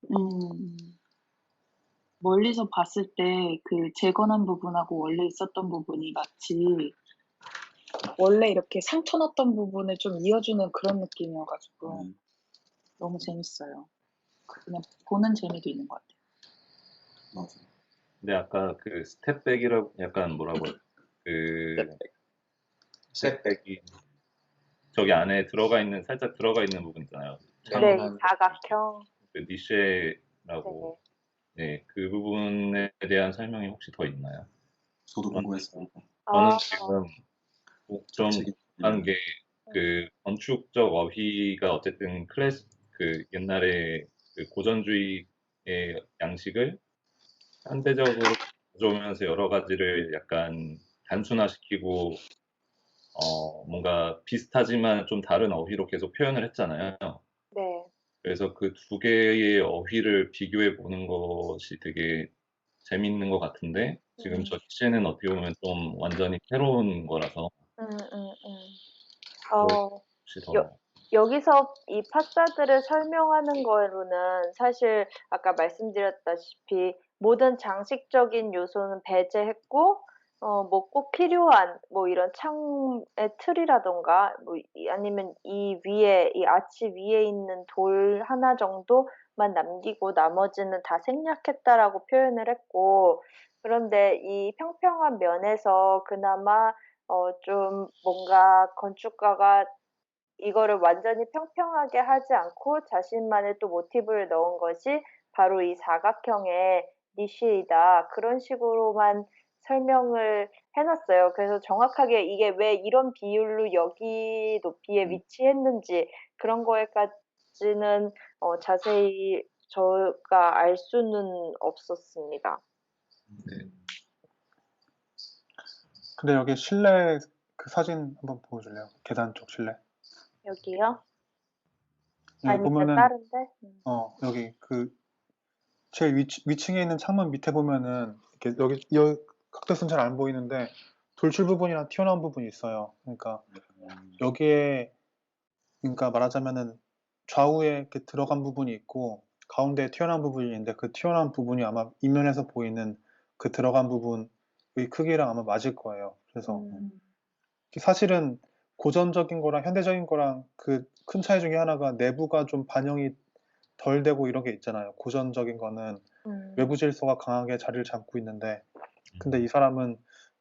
멀리서 봤을 때 그 재건한 부분하고 원래 있었던 부분이 마치 원래 이렇게 상처 났던 부분을 좀 이어주는 그런 느낌이어가지고 너무 재밌어요. 그냥 보는 재미도 있는 것 같아요. 맞아. 근데 아까 그 스텝백이라고 약간 뭐라고 그 스텝백이 저기 안에 살짝 들어가 있는 부분 있잖아요. 네, 사각형. 그 니쉐라고. 네, 그 부분에 대한 설명이 혹시 더 있나요? 저도 궁금했습니다. 저는 아, 지금 좀 정책이 궁금한 게 그 건축적 어휘가 어쨌든 그 옛날에 그 고전주의의 양식을 현대적으로 가져오면서 여러 가지를 약간 단순화시키고 뭔가 비슷하지만 좀 다른 어휘로 계속 표현을 했잖아요. 네. 그래서 그 두 개의 어휘를 비교해 보는 것이 되게 재밌는 것 같은데 지금 저 시에는 어떻게 보면 좀 완전히 새로운 거라서 음, 음, 음. 그걸 어, 혹시 여, 더 여기서 이 파사드를 설명하는 거로는 사실 아까 말씀드렸다시피 모든 장식적인 요소는 배제했고, 뭐 꼭 필요한 뭐 이런 창의 틀이라던가 아니면 이 위에, 이 아치 위에 있는 돌 하나 정도만 남기고 나머지는 다 생략했다라고 표현을 했고, 그런데 이 평평한 면에서 그나마 좀 뭔가 건축가가 이거를 완전히 평평하게 하지 않고 자신만의 또 모티브를 넣은 것이 바로 이 사각형의 니시이다. 그런 식으로만 설명을 해놨어요. 그래서 정확하게 이게 왜 이런 비율로 여기 높이에 위치했는지 그런 거에까지는 자세히 저가 알 수는 없었습니다. 근데 여기 실내 그 사진 한번 보여줄래요? 계단 쪽 실내. 여기요? 여기 아니면 보면은 다른데? 여기 그 제일 위층에 있는 창문 밑에 보면은 이렇게 여기 각도선 잘 안 보이는데 돌출 부분이랑 튀어나온 부분이 있어요. 그러니까 여기에 그러니까 말하자면은 좌우에 이렇게 들어간 부분이 있고 가운데에 튀어나온 부분이 있는데 그 튀어나온 부분이 아마 이면에서 보이는 그 들어간 부분의 크기랑 아마 맞을 거예요. 그래서 사실은 고전적인 거랑 현대적인 거랑 그 큰 차이 중에 하나가 내부가 좀 반영이 덜 되고 이런 게 있잖아요. 고전적인 거는 외부 질서가 강하게 자리를 잡고 있는데 근데 이 사람은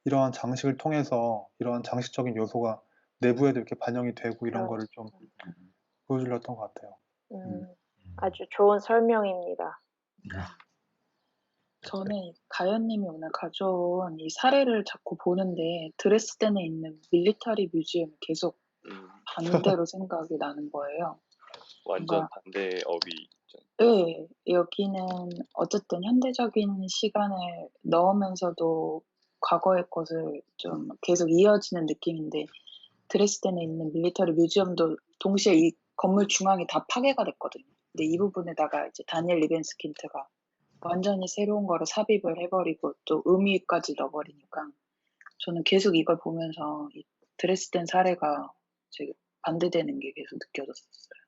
이러한 장식을 통해서 이러한 장식적인 요소가 내부에도 이렇게 반영이 되고 이런 거를 좀 보여주려던 것 같아요. 아주 좋은 설명입니다. 저는 가연님이 오늘 가져온 이 사례를 자꾸 보는데 드레스덴에 있는 밀리터리 뮤지엄이 계속 반대로 생각이 나는 거예요. 완전 뭔가 반대 어휘. 네, 여기는 어쨌든 현대적인 시간을 넣으면서도 과거의 것을 좀 계속 이어지는 느낌인데 드레스덴에 있는 밀리터리 뮤지엄도 동시에 이 건물 중앙이 다 파괴가 됐거든요. 근데 이 부분에다가 이제 다니엘 리벤스킨트가 완전히 새로운 거를 삽입을 해버리고 또 의미까지 넣어버리니까 저는 계속 이걸 보면서 이 드레스덴 사례가 되게 반대되는 게 계속 느껴졌었어요.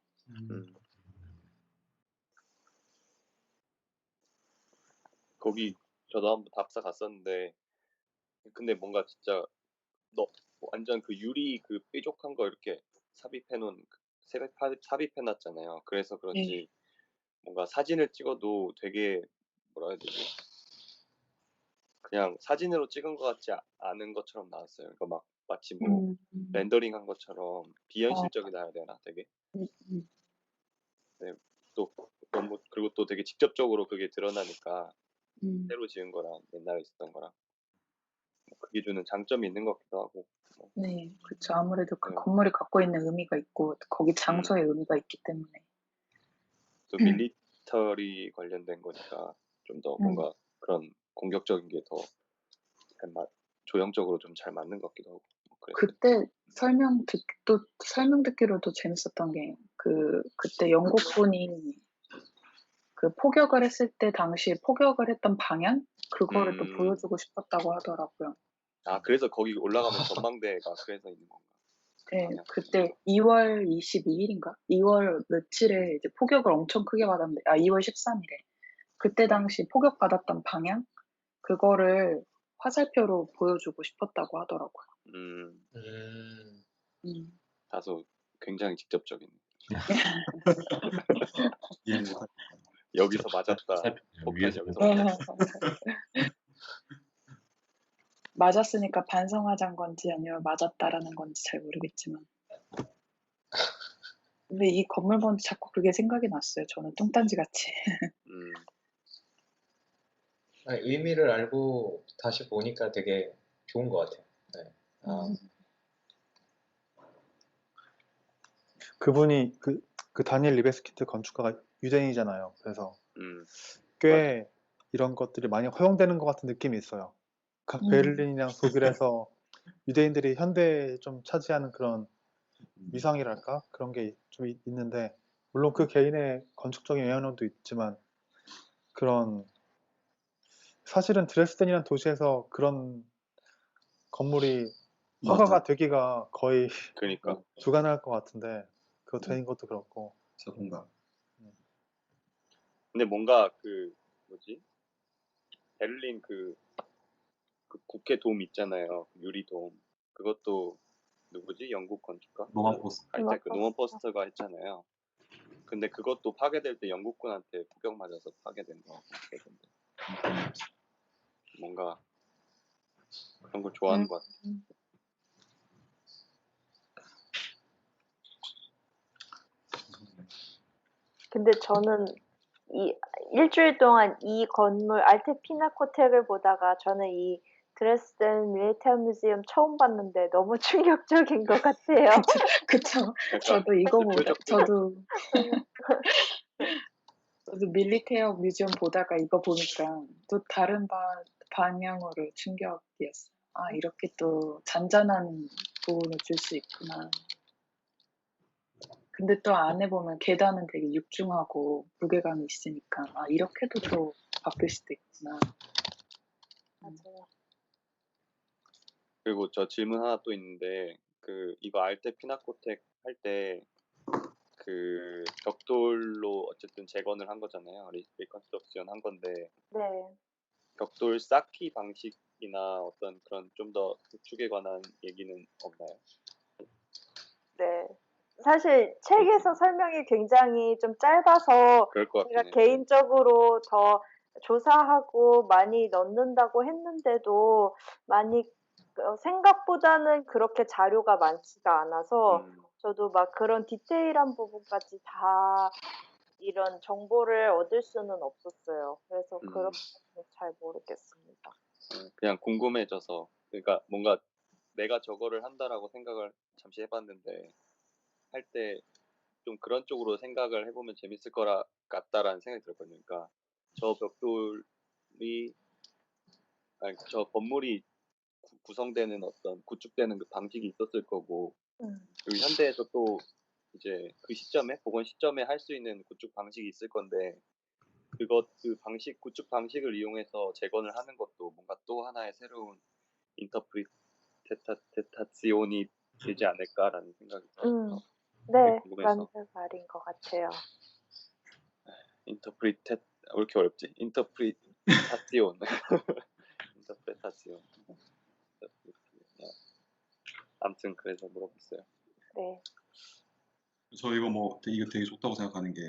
거기 저도 한번 답사 갔었는데 근데 뭔가 진짜 완전 그 유리 그 뾰족한 거 이렇게 삽입해 놓은 삽입해 놨잖아요. 그래서 그런지 뭔가 사진을 찍어도 되게 뭐라 해야 되지? 그냥 사진으로 찍은 것 같지 않은 것처럼 나왔어요. 그러니까 막 마치 뭐 렌더링한 것처럼 비현실적이다 해야 되나 되게. 네, 또 너무 그리고 또 되게 직접적으로 그게 드러나니까 새로 지은 거랑 옛날에 있었던 거랑 그게 주는 장점이 있는 것 같기도 하고. 네, 그렇죠. 아무래도 그 건물이 갖고 있는 의미가 있고 거기 장소의 의미가 있기 때문에. 또 밀리터리 관련된 거니까 좀 더 뭔가 그런 공격적인 게 더 조형적으로 좀 잘 맞는 것 같기도 하고. 그때 설명 듣기로도 재밌었던 게 그때 영국군이 그 포격을 했을 때 당시 포격을 했던 방향 그거를 또 보여주고 싶었다고 하더라고요. 아, 그래서 거기 올라가면 전망대가 그래서 있는 건가? 네, 그때 2월 22일인가? 2월 며칠에 이제 포격을 엄청 크게 받았는데, 2월 13일에. 그때 당시 포격받았던 방향? 그거를 화살표로 보여주고 싶었다고 하더라고요. 다소 굉장히 직접적인. 여기서 맞았다. 폭탄 여기서 맞았다. 맞았으니까 반성하자는 건지 아니면 맞았다라는 건지 잘 모르겠지만. 근데 이 건물 보는데 자꾸 그게 생각이 났어요. 저는 뚱딴지 같이. 의미를 알고 다시 보니까 되게 좋은 것 같아요. 네. 그분이 그 다니엘 리베스킨트 건축가가 유대인이잖아요. 그래서 꽤 맞아요. 이런 것들이 많이 허용되는 것 같은 느낌이 있어요. 각 음. 베를린이랑 독일에서 유대인들이 현대에 좀 차지하는 그런 위상이랄까? 그런 게 좀 있는데, 물론 그 개인의 건축적인 영향도 있지만, 사실은 드레스덴이라는 도시에서 그런 건물이 허가가 맞아. 되기가 거의 그러니까 불가능할 것 같은데, 그거 되는 것도 그렇고. 자동가. 근데 뭔가 그 뭐지? 베를린 그 국회 돔 있잖아요. 그 유리돔. 그것도 누구지? 영국 건축가? 로만 포스트. 할 때 그 노먼 포스터가 했잖아요. 근데 그것도 파괴될 때 영국군한테 폭격 맞아서 파괴된 거 같던데. 뭔가 그런 걸 좋아하는 것 같아. 근데 저는 이 일주일 동안 이 건물 알테 피나코텍을 보다가 저는 이 드레스덴 밀리터 뮤지엄 처음 봤는데 너무 충격적인 것 같아요. 그쵸. 약간 저도 이거 보다, 뾰족뾰족. 저도 밀리테어 뮤지엄 보다가 이거 보니까 또 다른 방향으로 충격이었어요. 아, 이렇게 또 잔잔한 부분을 줄 수 있구나. 근데 또 안에 보면 계단은 되게 육중하고 무게감이 있으니까, 아, 이렇게도 또 바뀔 수도 있구나. 맞아요. 그리고 저 질문 하나 또 있는데 이거 알테 피나코텍 할 때 그 벽돌로 어쨌든 재건을 한 거잖아요. 리컨스트럭션 한 건데 네. 벽돌 쌓기 방식이나 어떤 그런 좀 더 구축에 관한 얘기는 없나요? 네. 사실 책에서 설명이 굉장히 좀 짧아서 그럴 것 제가 같긴 해요. 개인적으로 더 조사하고 많이 넣는다고 했는데도 생각보다는 그렇게 자료가 많지가 않아서 저도 막 그런 디테일한 부분까지 다 이런 정보를 얻을 수는 없었어요. 그래서 그런 부분은 잘 모르겠습니다. 그냥 궁금해져서 그러니까 뭔가 내가 저거를 한다라고 생각을 잠시 해봤는데 할 때 좀 그런 쪽으로 생각을 해보면 재밌을 거라 같다라는 생각이 들었거든요. 그러니까 저 벽돌이 아니 저 건물이 구성되는 어떤 구축되는 그 방식이 있었을 거고 그리고 현대에서 또 이제 그 시점에 복원 시점에 할 수 있는 구축 방식이 있을 건데 그 방식 구축 방식을 이용해서 재건을 하는 것도 뭔가 또 하나의 새로운 인터프리테타시온이 되지 않을까라는 생각이 들어서 네, 궁금해서 맞는 말인 것 같아요. 왜 이렇게 어렵지? 인터프리타시온 인터프레타시온 아무튼 그래서 물어봤어요. 네. 저 이거 되게 좋다고 생각하는 게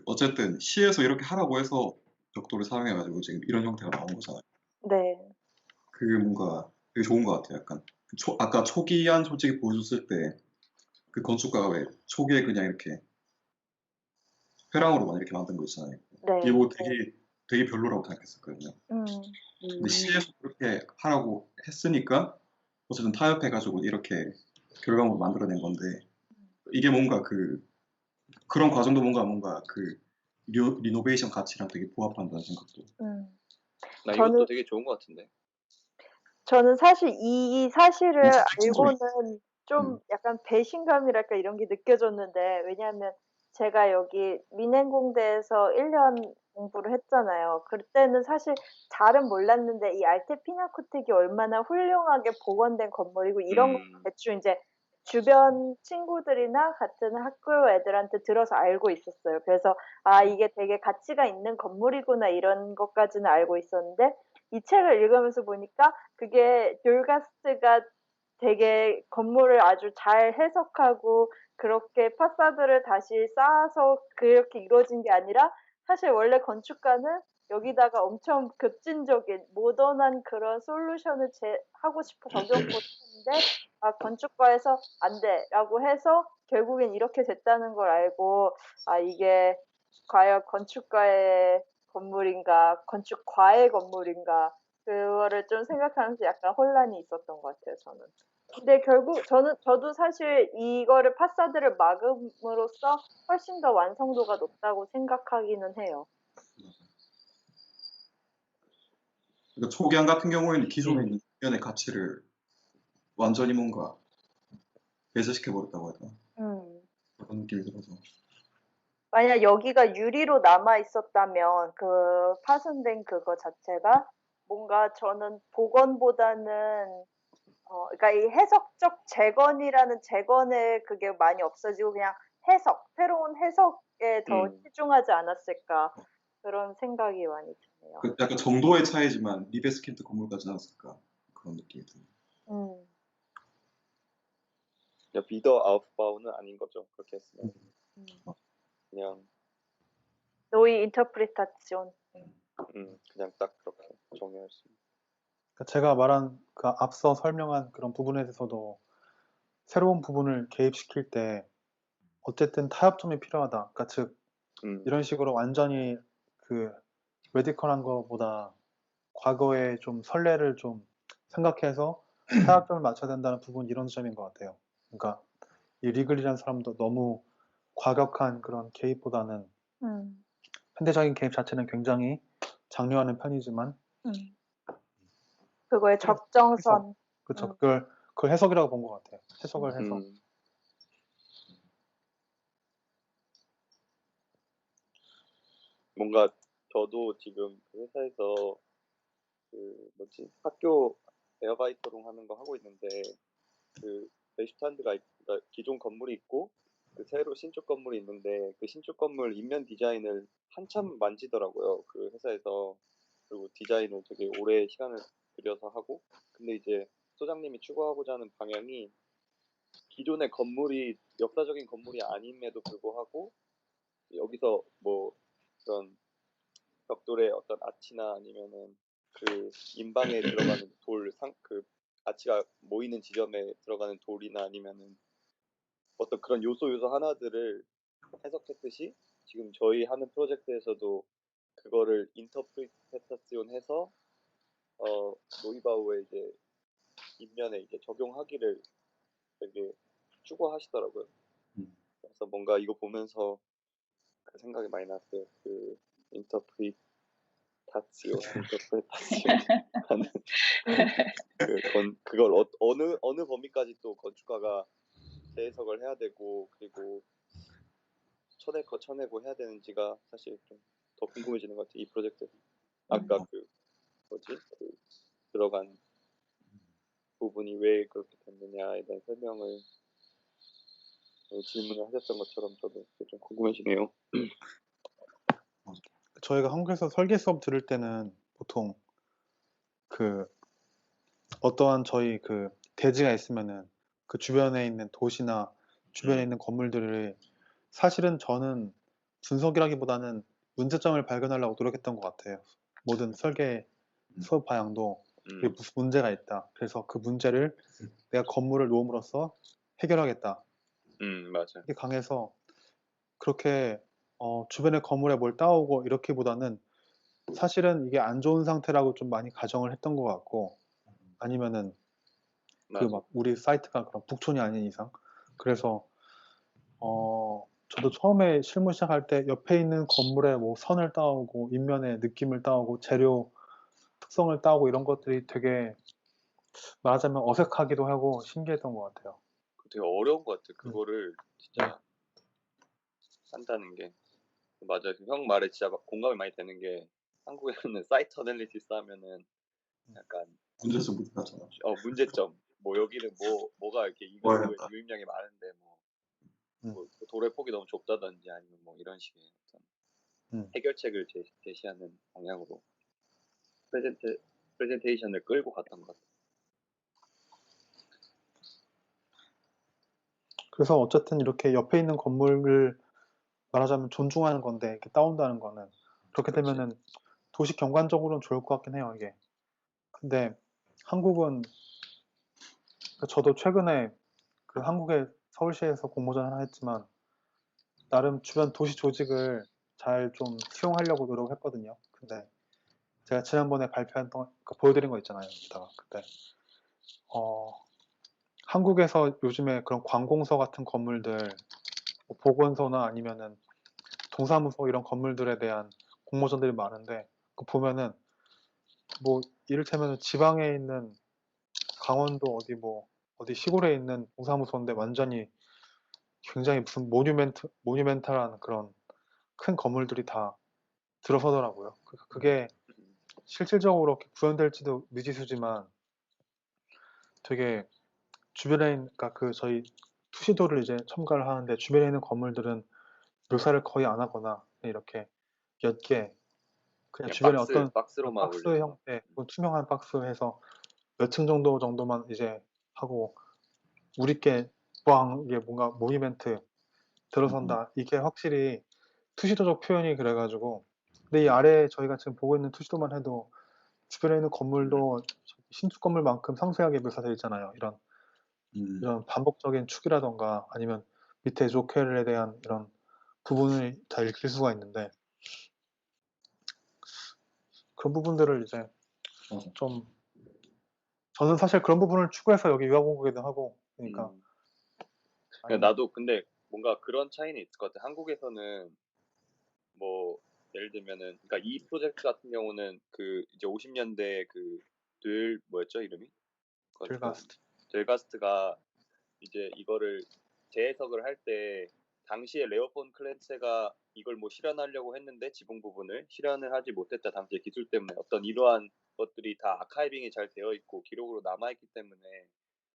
어쨌든 시에서 이렇게 하라고 해서 벽돌을 사용해가지고 지금 이런 형태가 나온 거잖아요. 네. 그게 뭔가 되게 좋은 것 같아요. 약간 아까 초기한 솔직히 보여줬을 때 그 건축가가 왜 초기에 그냥 이렇게 회랑으로만 이렇게 만든 거 있잖아요. 네. 이거 되게 별로라고 생각했었거든요. 음. 근데 시에서 그렇게 하라고 했으니까 어쨌든 타협해가지고 이렇게 결과물을 만들어낸 건데 이게 뭔가 그런 과정도 뭔가 리노베이션 가치랑 되게 부합한다는 생각도. 나 저는 이것도 되게 좋은 것 같은데. 저는 사실 이 사실을 실질적으로 알고는 좀 약간 배신감이랄까 이런 게 느껴졌는데 왜냐하면 제가 여기 민행공대에서 1년 공부를 했잖아요. 그때는 사실 잘은 몰랐는데 이 알테 피나코텍이 얼마나 훌륭하게 복원된 건물이고 이런 거 대충 이제 주변 친구들이나 같은 학교 애들한테 들어서 알고 있었어요. 그래서 아 이게 되게 가치가 있는 건물이구나 이런 것까지는 알고 있었는데 이 책을 읽으면서 보니까 그게 듈가스트가 되게 건물을 아주 잘 해석하고 그렇게 파사드를 다시 쌓아서 그렇게 이루어진 게 아니라 사실 원래 건축가는 여기다가 엄청 급진적인 모던한 그런 솔루션을 하고 싶어 적용을 했는데 아 건축가에서 안 돼라고 해서 결국엔 이렇게 됐다는 걸 알고 아 이게 과연 건축가의 건물인가 건축과의 건물인가 그거를 좀 생각하면서 약간 혼란이 있었던 것 같아요, 저는. 근데 결국 저도 사실 이거를 파사드를 막음으로써 훨씬 더 완성도가 높다고 생각하기는 해요. 그러니까 초기화 같은 경우에는 기존에 있는 면의 가치를 완전히 뭔가 배제시켜 버렸다고 해야 되나? 그런 느낌이 들어서. 만약 여기가 유리로 남아 있었다면 그 파손된 그거 자체가 뭔가 저는 복원보다는 그러니까 이 해석적 재건이라는 재건의 그게 많이 없어지고 그냥 해석, 새로운 해석에 더 치중하지 않았을까 그런 생각이 많이 드네요. 그 약간 정도의 차이지만 리베스킨트 건물 같지 않았을까 그런 느낌이 드네요. 비더 아웃바우는 아닌 거죠. 그렇게 했으면 그냥 노이 인터프리타치온. 그냥 딱 그렇게 정의할 수 있는. 그러니까 제가 말한 그 앞서 설명한 그런 부분에 대해서도 새로운 부분을 개입시킬 때 어쨌든 타협점이 필요하다. 그러니까 즉 이런 식으로 완전히 그 레디컬한 거보다 과거의 좀 선례를 좀 생각해서 타협점을 맞춰야 된다는 부분 이런 점인 것 같아요. 그러니까 이 리글이라는 사람도 너무 과격한 그런 개입보다는 현대적인 개입 자체는 굉장히 장려하는 편이지만 그거의 적정선. 그렇죠. 그걸 해석이라고 본 것 같아요. 해석을 해서. 뭔가 저도 지금 그 회사에서 그 학교 에어바이터롱 하는 거 하고 있는데 그 베슈탄드가 그러니까 기존 건물이 있고 그 새로 신축 건물이 있는데 그 신축 건물 인면 디자인을 한참 만지더라고요. 그 회사에서. 그리고 디자인을 되게 오래 시간을 들여서 하고 근데 이제 소장님이 추구하고자 하는 방향이 기존의 건물이 역사적인 건물이 아님에도 불구하고 여기서 뭐 그런 벽돌의 어떤 아치나 아니면은 그 인방에 들어가는 그 아치가 모이는 지점에 들어가는 돌이나 아니면은 어떤 그런 요소 하나들을 해석했듯이 지금 저희 하는 프로젝트에서도 그거를 인터프리테이션 해서 노이바우의 이제 인면에 이제 적용하기를 되게 추구하시더라고요. 그래서 뭔가 이거 보면서 그 생각이 많이 났어요. 그 인터프리테이션 하는 그걸 어느 범위까지 또 건축가가 재해석을 해야 되고 그리고 쳐내고 해야 되는지가 사실 좀 더 궁금해지는 것 같아요. 이 프로젝트에서. 아까 그 들어간 부분이 왜 그렇게 됐느냐에 대한 설명을 질문을 하셨던 것처럼 저도 좀 궁금해지네요. 저희가 한국에서 설계 수업 들을 때는 보통 그 어떠한 저희 그 대지가 있으면은 그 주변에 있는 도시나 주변에 있는 건물들을 사실은 저는 분석이라기보다는 문제점을 발견하려고 노력했던 것 같아요. 모든 설계 수업 방향도 이게 무슨 문제가 있다. 그래서 그 문제를 내가 건물을 놓음으로써 해결하겠다. 맞아요. 이게 강해서 그렇게 주변의 건물에 뭘 따오고 이렇게보다는 사실은 이게 안 좋은 상태라고 좀 많이 가정을 했던 것 같고 아니면은 그 막 우리 사이트가 그런 북촌이 아닌 이상 그래서 저도 처음에 실무 시작할 때 옆에 있는 건물에 뭐 선을 따오고 인면에 느낌을 따오고 재료 특성을 따오고 이런 것들이 되게 말하자면 어색하기도 하고 신기했던 것 같아요. 되게 어려운 것 같아요. 그거를 진짜 한다는 게. 맞아요. 형 말에 진짜 막 공감이 많이 되는 게 한국에는 사이트 어널리티스 하면은 약간 문제점 못 나잖아. 문제점. 뭐 여기는 뭐가 이렇게 이거에 유입량이 많은데 뭐 도로의 폭이 너무 좁다든지 아니면 뭐 이런 식의 어떤 해결책을 제시하는 방향으로 프레젠테이션을 끌고 갔던 것 같아요. 그래서 어쨌든 이렇게 옆에 있는 건물을 말하자면 존중하는 건데 이렇게 따온다는 거는 그렇게 되면은 도시 경관적으로는 좋을 것 같긴 해요, 이게. 근데 한국은 저도 최근에 그 한국의 서울시에서 공모전 하나 했지만 나름 주변 도시 조직을 잘 좀 수용하려고 노력했거든요. 근데 제가 지난번에 발표했던 보여드린 거 있잖아요. 이따가 그때 한국에서 요즘에 그런 관공서 같은 건물들, 뭐 보건소나 아니면은 동사무소 이런 건물들에 대한 공모전들이 많은데 그 보면은 뭐 이를테면 지방에 있는 강원도 어디 시골에 있는 동사무소인데 완전히 굉장히 무슨 모뉴멘탈한 그런 큰 건물들이 다 들어서더라고요. 그게 실질적으로 구현될지도 미지수지만 되게 주변에 그러니까 저희 투시도를 이제 첨가를 하는데 주변에 있는 건물들은 묘사를 거의 안 하거나 이렇게 몇 개 그냥 주변에 어떤 박스로만 박스 올려서. 형태, 투명한 박스에서 몇 층 정도만 이제 하고 우리께 이게 뭔가 모니멘트 들어선다. 이게 확실히 투시도적 표현이 그래가지고 근데 이 아래 저희가 지금 보고 있는 투시도만 해도 주변에 있는 건물도 신축 건물만큼 상세하게 묘사되어 있잖아요. 이런 반복적인 축이라던가 아니면 밑에 조켈에 대한 이런 부분을 다 읽힐 수가 있는데 그런 부분들을 이제 좀 저는 사실 그런 부분을 추구해서 여기 유학 온 거기도 하고 그러니까 나도 근데 뭔가 그런 차이는 있을 것 같아. 한국에서는 뭐 예를 들면은 그러니까 이 프로젝트 같은 경우는 그 이제 50년대 뭐였죠 이름이? 델가스트가 이제 이거를 재해석을 할 때 당시에 레오 폰 클렌체가 이걸 뭐 실현하려고 했는데 지붕 부분을 실현을 하지 못했다. 당시의 기술 때문에 어떤 이러한 것들이 다 아카이빙이 잘 되어 있고 기록으로 남아 있기 때문에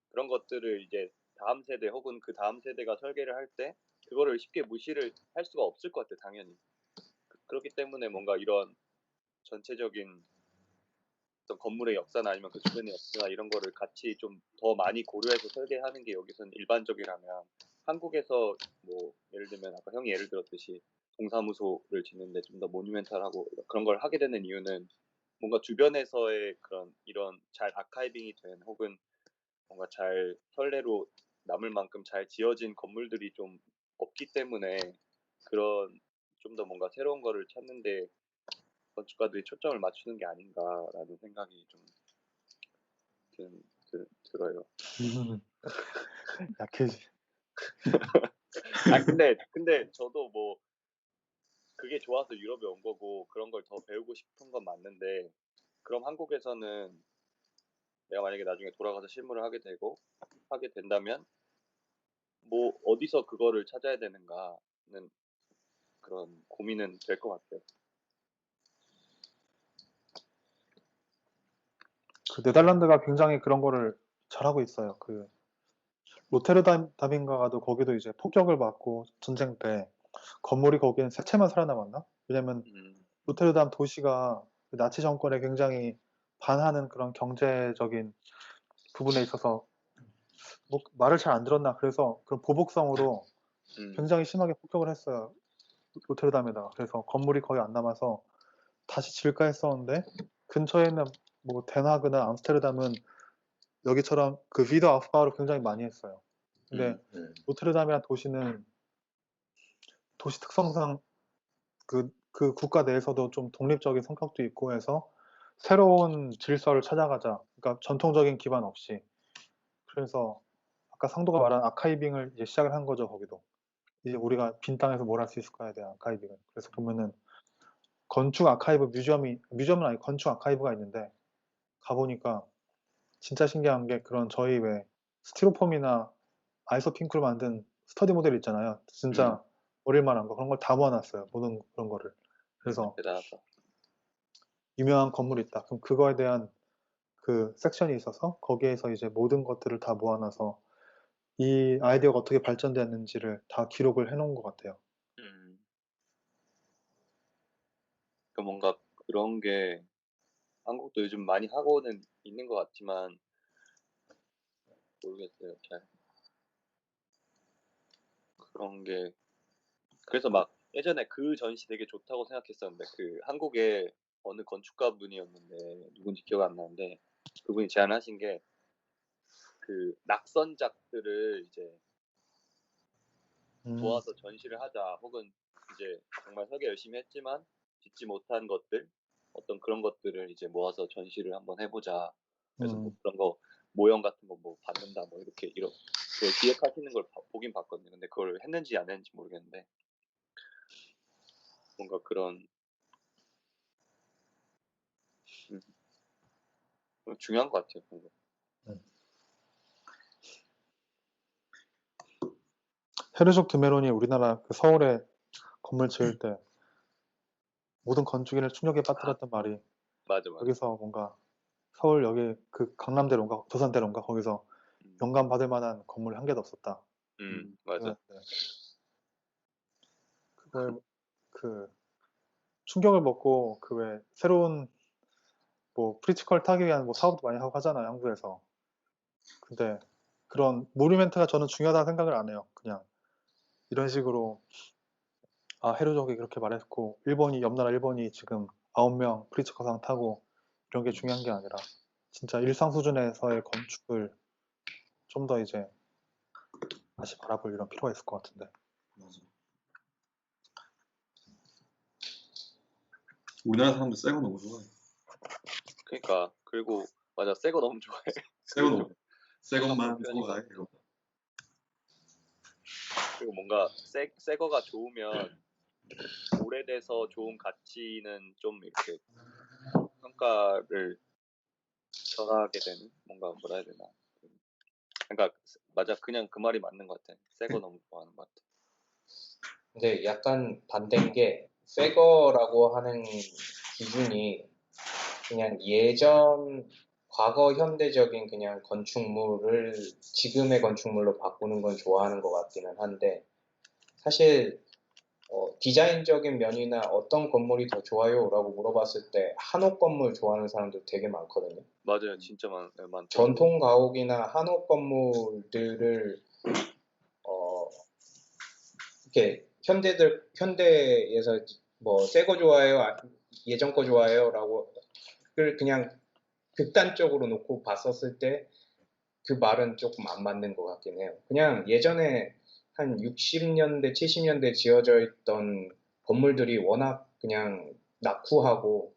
그런 것들을 이제 다음 세대 혹은 그 다음 세대가 설계를 할 때 그거를 쉽게 무시를 할 수가 없을 것 같아. 당연히. 그렇기 때문에 뭔가 이런 전체적인 어떤 건물의 역사나 아니면 그 주변의 역사나 이런 거를 같이 좀 더 많이 고려해서 설계하는 게 여기서는 일반적이라면 한국에서 뭐 예를 들면 아까 형이 예를 들었듯이 동사무소를 짓는데 좀 더 모뉴멘탈하고 그런 걸 하게 되는 이유는 뭔가 주변에서의 그런 이런 잘 아카이빙이 된 혹은 뭔가 잘 선례로 남을 만큼 잘 지어진 건물들이 좀 없기 때문에 그런 좀 더 뭔가 새로운 거를 찾는데 건축가들이 초점을 맞추는 게 아닌가라는 생각이 좀 들어요. 약해지. 근데 저도 뭐 그게 좋아서 유럽에 온 거고 그런 걸 더 배우고 싶은 건 맞는데 그럼 한국에서는 내가 만약에 나중에 돌아가서 실무를 하게 된다면 뭐 어디서 그거를 찾아야 되는가는 그런 고민은 될 것 같아요. 네덜란드가 굉장히 그런 거를 잘하고 있어요. 로테르담인가가도 거기도 이제 폭격을 받고 전쟁 때 건물이 거기는 세 채만 살아남았나? 왜냐면 로테르담 도시가 나치 정권에 굉장히 반하는 그런 경제적인 부분에 있어서 뭐 말을 잘 안 들었나 그래서 그런 보복성으로 굉장히 심하게 폭격을 했어요. 로테르담에다가. 그래서 건물이 거의 안 남아서 다시 질까 했었는데 근처에 있는 뭐 데나그나 암스테르담은 여기처럼 위더 아우프바우를 굉장히 많이 했어요. 근데 로테르담이라는 도시는 도시 특성상 그 국가 내에서도 좀 독립적인 성격도 있고 해서 새로운 질서를 찾아가자. 그러니까 전통적인 기반 없이. 그래서 아까 상도가 말한 아카이빙을 이제 시작을 한 거죠, 거기도. 이제 우리가 빈 땅에서 뭘 할 수 있을까에 대한 아카이빙을. 그래서 보면은 건축 아카이브 뮤지엄은 아니고 건축 아카이브가 있는데 가보니까 진짜 신기한 게 그런 저희 왜 스티로폼이나 아이소핑크로 만든 스터디 모델 있잖아요. 진짜 어릴 만한 거 그런 걸 다 모아놨어요. 모든 그런 거를. 그래서 대단하다. 유명한 건물이 있다. 그럼 그거에 대한 그 섹션이 있어서 거기에서 이제 모든 것들을 다 모아놔서 이 아이디어가 어떻게 발전됐는지를 다 기록을 해놓은 것 같아요. 그러니까 뭔가 그런 게 한국도 요즘 많이 하고는 있는 것 같지만 모르겠어요. 잘 그런 게 그래서 막 예전에 그 전시 되게 좋다고 생각했었는데 그 한국의 어느 건축가 분이었는데 누군지 기억 안 나는데 그분이 제안하신 게 그 낙선작들을 이제 모아서 전시를 하자 혹은 이제 정말 설계 열심히 했지만 짓지 못한 것들 어떤 그런 것들을 이제 모아서 전시를 한번 해보자. 그래서 뭐 음. 그런 거 모형 같은 거 뭐 받는다 뭐 이렇게 그 기획하시는 걸 보긴 봤거든요. 근데 그걸 했는지 안 했는지 모르겠는데 뭔가 그런 중요한 것 같아요. 그런 거. 헤르족 드메론이 우리나라 그 서울에 건물 지을 때 모든 건축인을 충격에 빠뜨렸던 말이 맞아. 여기서 뭔가 서울 여기 그 강남대로인가 도산대로인가 거기서 영감 받을 만한 건물이 한 개도 없었다. 맞아. 네. 그거에 그 충격을 먹고 그 왜 새로운 뭐 프리티컬 타기 위한 뭐 사업도 많이 하고 하잖아요, 한국에서. 근데 그런 모뉴멘트가 저는 중요하다는 생각을 안 해요. 그냥 이런 식으로 아 헤르족이 그렇게 말했고 옆나라 일본이 지금 9명 프리츠커상 타고 이런 게 중요한 게 아니라 진짜 일상 수준에서의 건축을 좀 더 이제 다시 바라볼 이런 필요가 있을 것 같은데. 맞아. 우리나라 사람들 새 거 너무 좋아해. 그러니까 그리고 맞아 새 거 너무 좋아해. 새 것만 사고 가요. 그리고 뭔가 새 거가 좋으면 오래돼서 좋은 가치는 좀 이렇게 평가를 덜 하게 되는 뭔가 뭐라 해야 되나. 그러니까 맞아 그냥 그 말이 맞는 것 같아. 새 거 너무 좋아하는 것 같아. 근데 약간 반대인 게 새 거라고 하는 기준이 그냥 과거 현대적인 그냥 건축물을 지금의 건축물로 바꾸는 건 좋아하는 것 같기는 한데 사실 디자인적인 면이나 어떤 건물이 더 좋아요? 라고 물어봤을 때 한옥 건물 좋아하는 사람들 되게 많거든요. 맞아요. 진짜 많죠. 전통 가옥이나 한옥 건물들을 이렇게 현대에서 뭐 새 거 좋아해요? 예전 거 좋아해요? 라고 그냥 극단적으로 놓고 봤었을 때 그 말은 조금 안 맞는 것 같긴 해요. 그냥 예전에 한 60년대, 70년대 지어져 있던 건물들이 워낙 그냥 낙후하고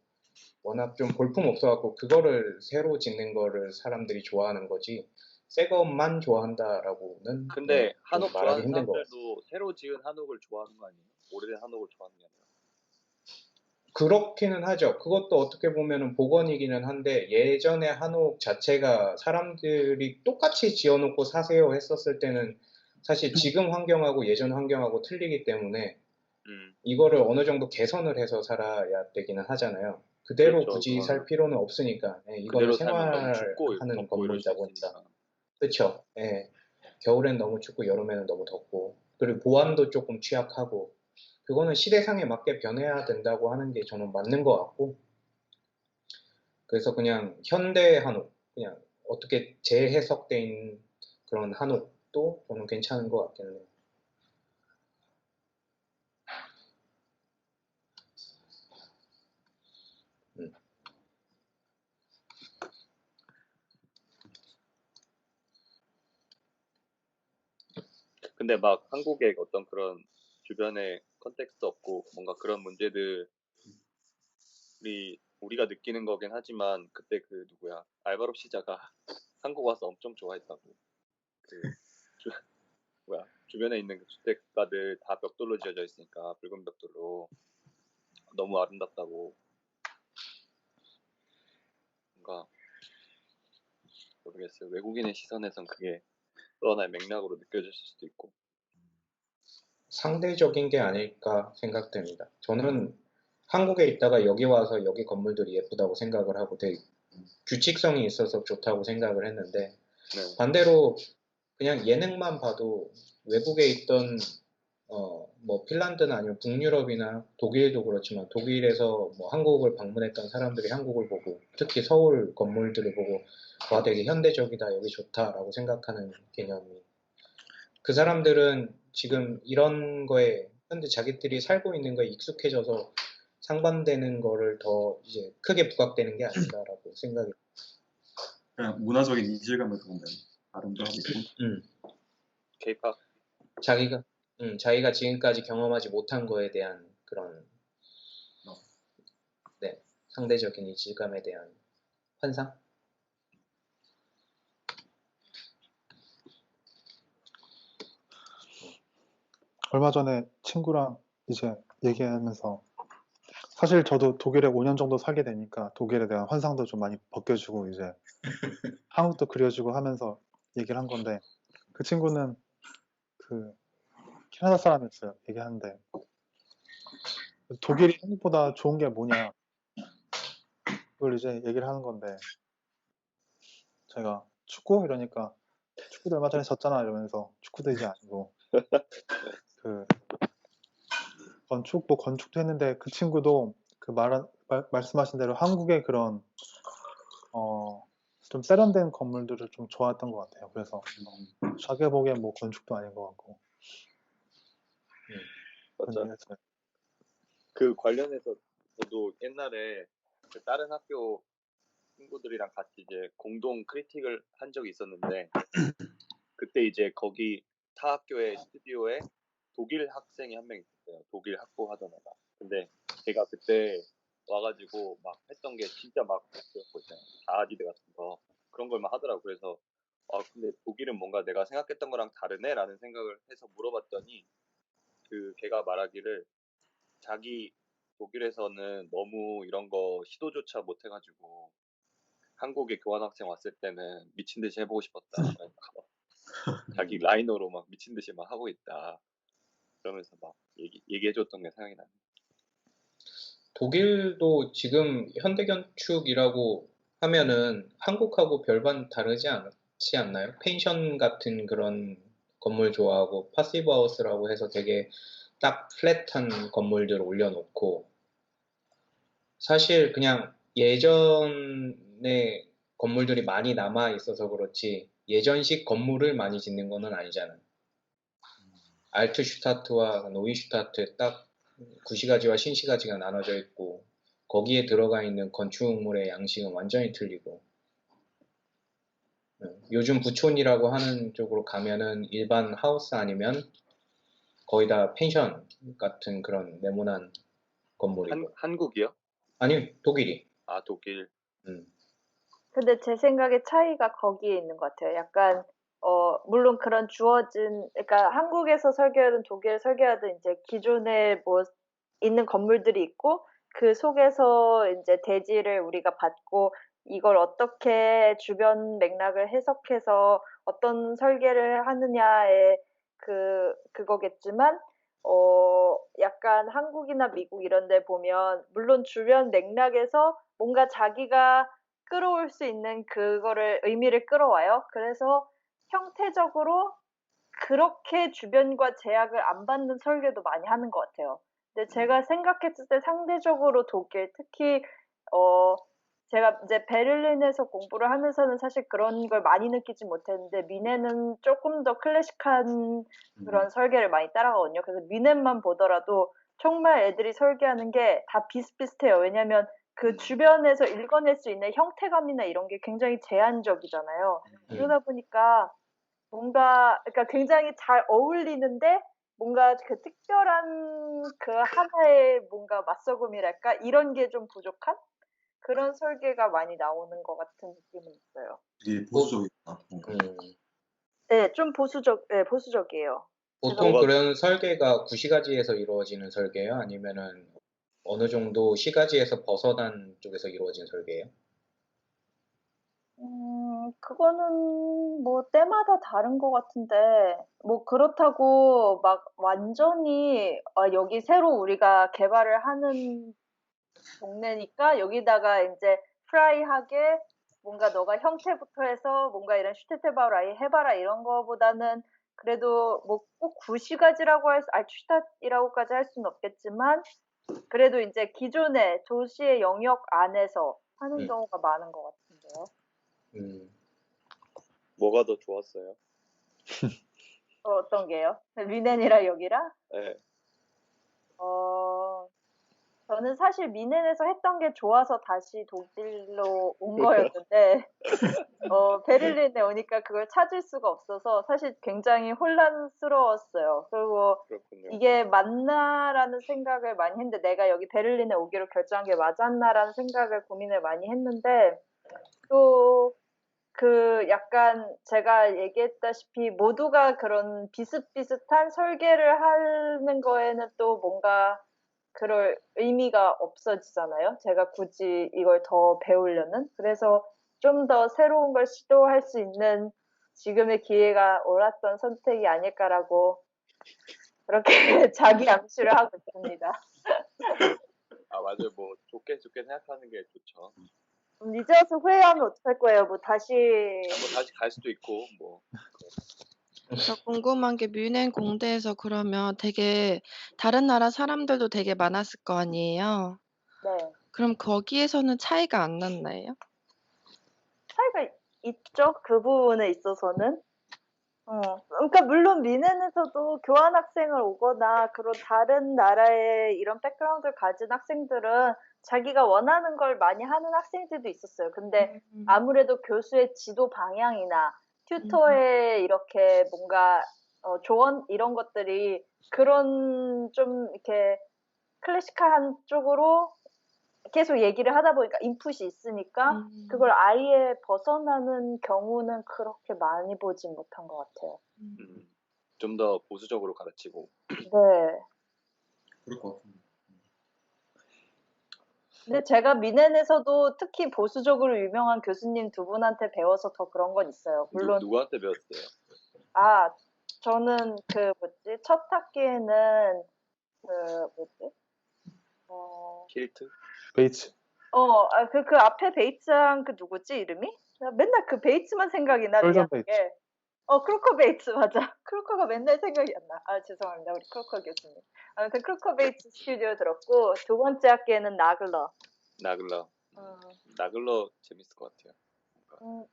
워낙 좀 볼품 없어갖고 그거를 새로 짓는 거를 사람들이 좋아하는 거지 새 것만 좋아한다라고는 근데 한옥 말하기 좋아하는 힘든 것 같아요. 사람들도 새로 지은 한옥을 좋아하는 거 아니에요? 오래된 한옥을 좋아하는 게 아니라. 그렇기는 하죠. 그것도 어떻게 보면은 복원이기는 한데 예전에 한옥 자체가 사람들이 똑같이 지어놓고 사세요 했었을 때는 사실 지금 환경하고 예전 환경하고 틀리기 때문에 이거를 어느 정도 개선을 해서 살아야 되기는 하잖아요. 그대로 그렇죠, 굳이 살 필요는 없으니까 이거는 그대로 살면 너무 춥고 생활하는 덥고 이럴 수 건물이다 보니까 있으니까. 그렇죠. 예. 겨울엔 너무 춥고 여름에는 너무 덥고 그리고 보안도 조금 취약하고 그거는 시대상에 맞게 변해야 된다고 하는 게 저는 맞는 것 같고 그래서 그냥 현대 한옥 그냥 어떻게 재해석된 그런 한옥도 저는 괜찮은 것 같긴 해요. 근데 막 한국의 어떤 그런 주변에 컨텍스트 없고 뭔가 그런 문제들이 우리가 느끼는 거긴 하지만 그때 그 누구야 알바로 시자가 한국 와서 엄청 좋아했다고. 주변에 있는 그 주택가들 다 벽돌로 지어져 있으니까 붉은 벽돌로 너무 아름답다고. 뭔가 모르겠어요. 외국인의 시선에선 그게 또 하나의 맥락으로 느껴질 수도 있고. 상대적인 게 아닐까 생각됩니다. 저는 한국에 있다가 여기 와서 여기 건물들이 예쁘다고 생각을 하고 되게 규칙성이 있어서 좋다고 생각을 했는데 반대로 그냥 예능만 봐도 외국에 있던 뭐 핀란드나 아니면 북유럽이나 독일도 그렇지만 독일에서 뭐 한국을 방문했던 사람들이 한국을 보고 특히 서울 건물들을 보고 와 되게 현대적이다 여기 좋다라고 생각하는 개념이 그 사람들은 지금 이런 거에 현재 자기들이 살고 있는 거에 익숙해져서 상반되는 거를 더 이제 크게 부각되는 게 아닌가라고 생각이 그냥 문화적인 이질감을 보면 아름다움이 있고 K-pop 자기가 지금까지 경험하지 못한 거에 대한 그런 상대적인 이질감에 대한 환상? 얼마 전에 친구랑 이제 얘기하면서 사실 저도 독일에 5년 정도 살게 되니까 독일에 대한 환상도 좀 많이 벗겨지고 이제 한국도 그려지고 하면서 얘기를 한 건데 그 친구는 그 캐나다 사람이었어요. 얘기하는데 독일이 한국보다 좋은 게 뭐냐 그걸 이제 얘기를 하는 건데 제가 축구 이러니까 축구도 얼마 전에 졌잖아 이러면서 축구도 이제 아니고 그 건축 뭐 건축도 했는데 그 친구도 그 말씀하신 대로 한국의 그런 좀 세련된 건물들을 좀 좋아했던 것 같아요. 그래서 자기 보기엔 뭐 건축도 아닌 것 같고 그런 맞아. 얘기 했어요. 그 관련해서 저도 옛날에 그 다른 학교 친구들이랑 같이 이제 공동 크리틱을 한 적이 있었는데 그때 이제 거기 타 학교의 스튜디오에 독일 학생이 한 명 있었어요. 독일 학부 하던 애가. 근데 걔가 그때 와가지고 막 했던 게 진짜 막 그런 거 있잖아요. 아디드 같은 거 그런 걸만 하더라고. 그래서 근데 독일은 뭔가 내가 생각했던 거랑 다르네 라는 생각을 해서 물어봤더니 그 걔가 말하기를 자기 독일에서는 너무 이런 거 시도조차 못 해가지고 한국에 교환학생 왔을 때는 미친 듯이 해보고 싶었다. 자기 라이너로 막 미친 듯이 막 하고 있다. 그러면서 막 얘기해줬던 게 생각이 나네. 독일도 지금 현대건축이라고 하면은 한국하고 별반 다르지 않지 않나요? 펜션 같은 그런 건물 좋아하고 파시브 하우스라고 해서 되게 딱 플랫한 건물들을 올려놓고 사실 그냥 예전에 건물들이 많이 남아 있어서 그렇지 예전식 건물을 많이 짓는 거는 아니잖아요. 알트슈타트와 노이슈타트 딱 구시가지와 신시가지가 나눠져 있고 거기에 들어가 있는 건축물의 양식은 완전히 틀리고 요즘 부촌이라고 하는 쪽으로 가면은 일반 하우스 아니면 거의 다 펜션 같은 그런 네모난 건물이고 한국이요? 아니 독일이 아 독일. 근데 제 생각에 차이가 거기에 있는 것 같아요. 약간 물론 그런 주어진 그러니까 한국에서 설계하든 독일 설계하든 이제 기존에 뭐 있는 건물들이 있고 그 속에서 이제 대지를 우리가 받고 이걸 어떻게 주변 맥락을 해석해서 어떤 설계를 하느냐에 그거겠지만 약간 한국이나 미국 이런 데 보면 물론 주변 맥락에서 뭔가 자기가 끌어올 수 있는 그거를 의미를 끌어와요. 그래서 형태적으로 그렇게 주변과 제약을 안 받는 설계도 많이 하는 것 같아요. 근데 제가 생각했을 때 상대적으로 독일, 특히 제가 이제 베를린에서 공부를 하면서는 사실 그런 걸 많이 느끼지 못했는데 미넨은 조금 더 클래식한 그런 설계를 많이 따라가거든요. 그래서 미넨만 보더라도 정말 애들이 설계하는 게 다 비슷비슷해요. 왜냐면 그 주변에서 읽어낼 수 있는 형태감이나 이런 게 굉장히 제한적이잖아요. 그러다 보니까 뭔가 그러니까 굉장히 잘 어울리는데 뭔가 그 특별한 그 하나의 뭔가 맛소금이랄까 이런 게 좀 부족한 그런 설계가 많이 나오는 것 같은 느낌은 있어요. 되게 보수적이다. 뭔가. 네, 좀 보수적이에요. 보통 그런 설계가 구시가지에서 이루어지는 설계예요? 아니면은 어느 정도 시가지에서 벗어난 쪽에서 이루어진 설계예요? 그거는 뭐 때마다 다른 것 같은데 뭐 그렇다고 막 완전히 여기 새로 우리가 개발을 하는 동네니까 여기다가 이제 프라이하게 뭔가 너가 형태부터 해서 뭔가 이런 슈테테바우를 아예 해봐라 이런 거보다는 그래도 뭐 꼭 구시가지라고 할 알츠슈타트라고까지 할 수는 없겠지만 그래도 이제 기존의 도시의 영역 안에서 하는 경우가 많은 것 같은데요. 뭐가 더 좋았어요? 어떤 게요? 미넨이랑 여기랑? 네. 저는 사실 미넨에서 했던 게 좋아서 다시 독일로 온 거였는데 베를린에 오니까 그걸 찾을 수가 없어서 사실 굉장히 혼란스러웠어요. 그리고 그렇군요. 이게 맞나라는 생각을 많이 했는데 내가 여기 베를린에 오기로 결정한 게 맞았나라는 생각을 고민을 많이 했는데 또 그 약간 제가 얘기했다시피 모두가 그런 비슷비슷한 설계를 하는 거에는 또 뭔가 그럴 의미가 없어지잖아요. 제가 굳이 이걸 더 배우려는. 그래서 좀 더 새로운 걸 시도할 수 있는 지금의 기회가 옳았던 선택이 아닐까라고 그렇게 자기 암시를 하고 있습니다. 아 맞아요. 뭐 좋게 생각하는 게 좋죠. 이제 와서 후회하면 어떡할 거예요? 뭐 다시 뭐 다시 갈 수도 있고 뭐. 저 궁금한 게 뮌헨 공대에서 그러면 되게 다른 나라 사람들도 되게 많았을 거 아니에요? 네. 그럼 거기에서는 차이가 안 났나요? 차이가 있죠. 그 부분에 있어서는. 그러니까 물론 미넨에서도 교환학생을 오거나 그런 다른 나라의 이런 백그라운드를 가진 학생들은 자기가 원하는 걸 많이 하는 학생들도 있었어요. 근데 아무래도 교수의 지도 방향이나 튜터의 이렇게 뭔가 조언 이런 것들이 그런 좀 이렇게 클래시컬한 쪽으로 계속 얘기를 하다 보니까 인풋이 있으니까 그걸 아예 벗어나는 경우는 그렇게 많이 보진 못한 것 같아요. 좀 더 보수적으로 가르치고. 네. 그럴 것 같습니다. 근데 제가 미넨에서도 특히 보수적으로 유명한 교수님 두 분한테 배워서 더 그런 건 있어요. 물론 누구한테 배웠어요? 저는 첫 학기에는 힐트? 베이츠. 그 앞에 베이츠랑 그 누구지 이름이? 나 맨날 그 베이츠만 생각이 나. 컬전 베이츠. 미안하게. 크루커 베이츠 맞아. 크루커가 맨날 생각이 안 나. 죄송합니다. 우리 크루커 교수님. 아무튼 크루커 베이츠 스튜디오 들었고 두 번째 학기에는 나글러. 나글러 재밌을 것 같아요.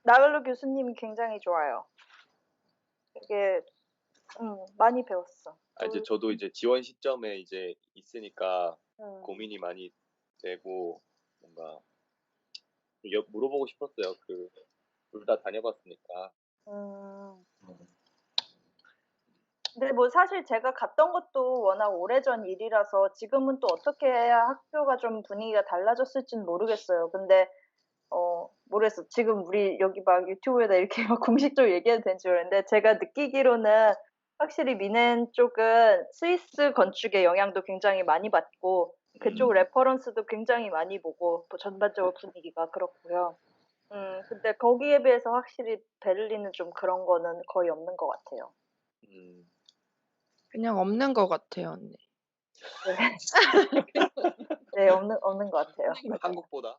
나글러 교수님이 굉장히 좋아요. 되게 많이 배웠어. 이제 저도 이제 지원 시점에 이제 있으니까 고민이 많이 되고 뭔가 물어보고 싶었어요. 둘 다 다녀봤으니까. 근데 뭐 사실 제가 갔던 것도 워낙 오래전 일이라서 지금은 또 어떻게 해야 학교가 좀 분위기가 달라졌을지는 모르겠어요. 근데 모르겠어. 지금 우리 여기 막 유튜브에다 이렇게 막 공식적으로 얘기해도 되는지 모르겠는데 제가 느끼기로는 확실히 미넨 쪽은 스위스 건축의 영향도 굉장히 많이 받고 그쪽 레퍼런스도 굉장히 많이 보고 뭐 전반적으로 분위기가 그렇고요. 근데 거기에 비해서 확실히 베를린은 좀 그런 거는 거의 없는 것 같아요. 그냥 없는 것 같아요, 언니. 네, 없는 것 같아요. 한국보다?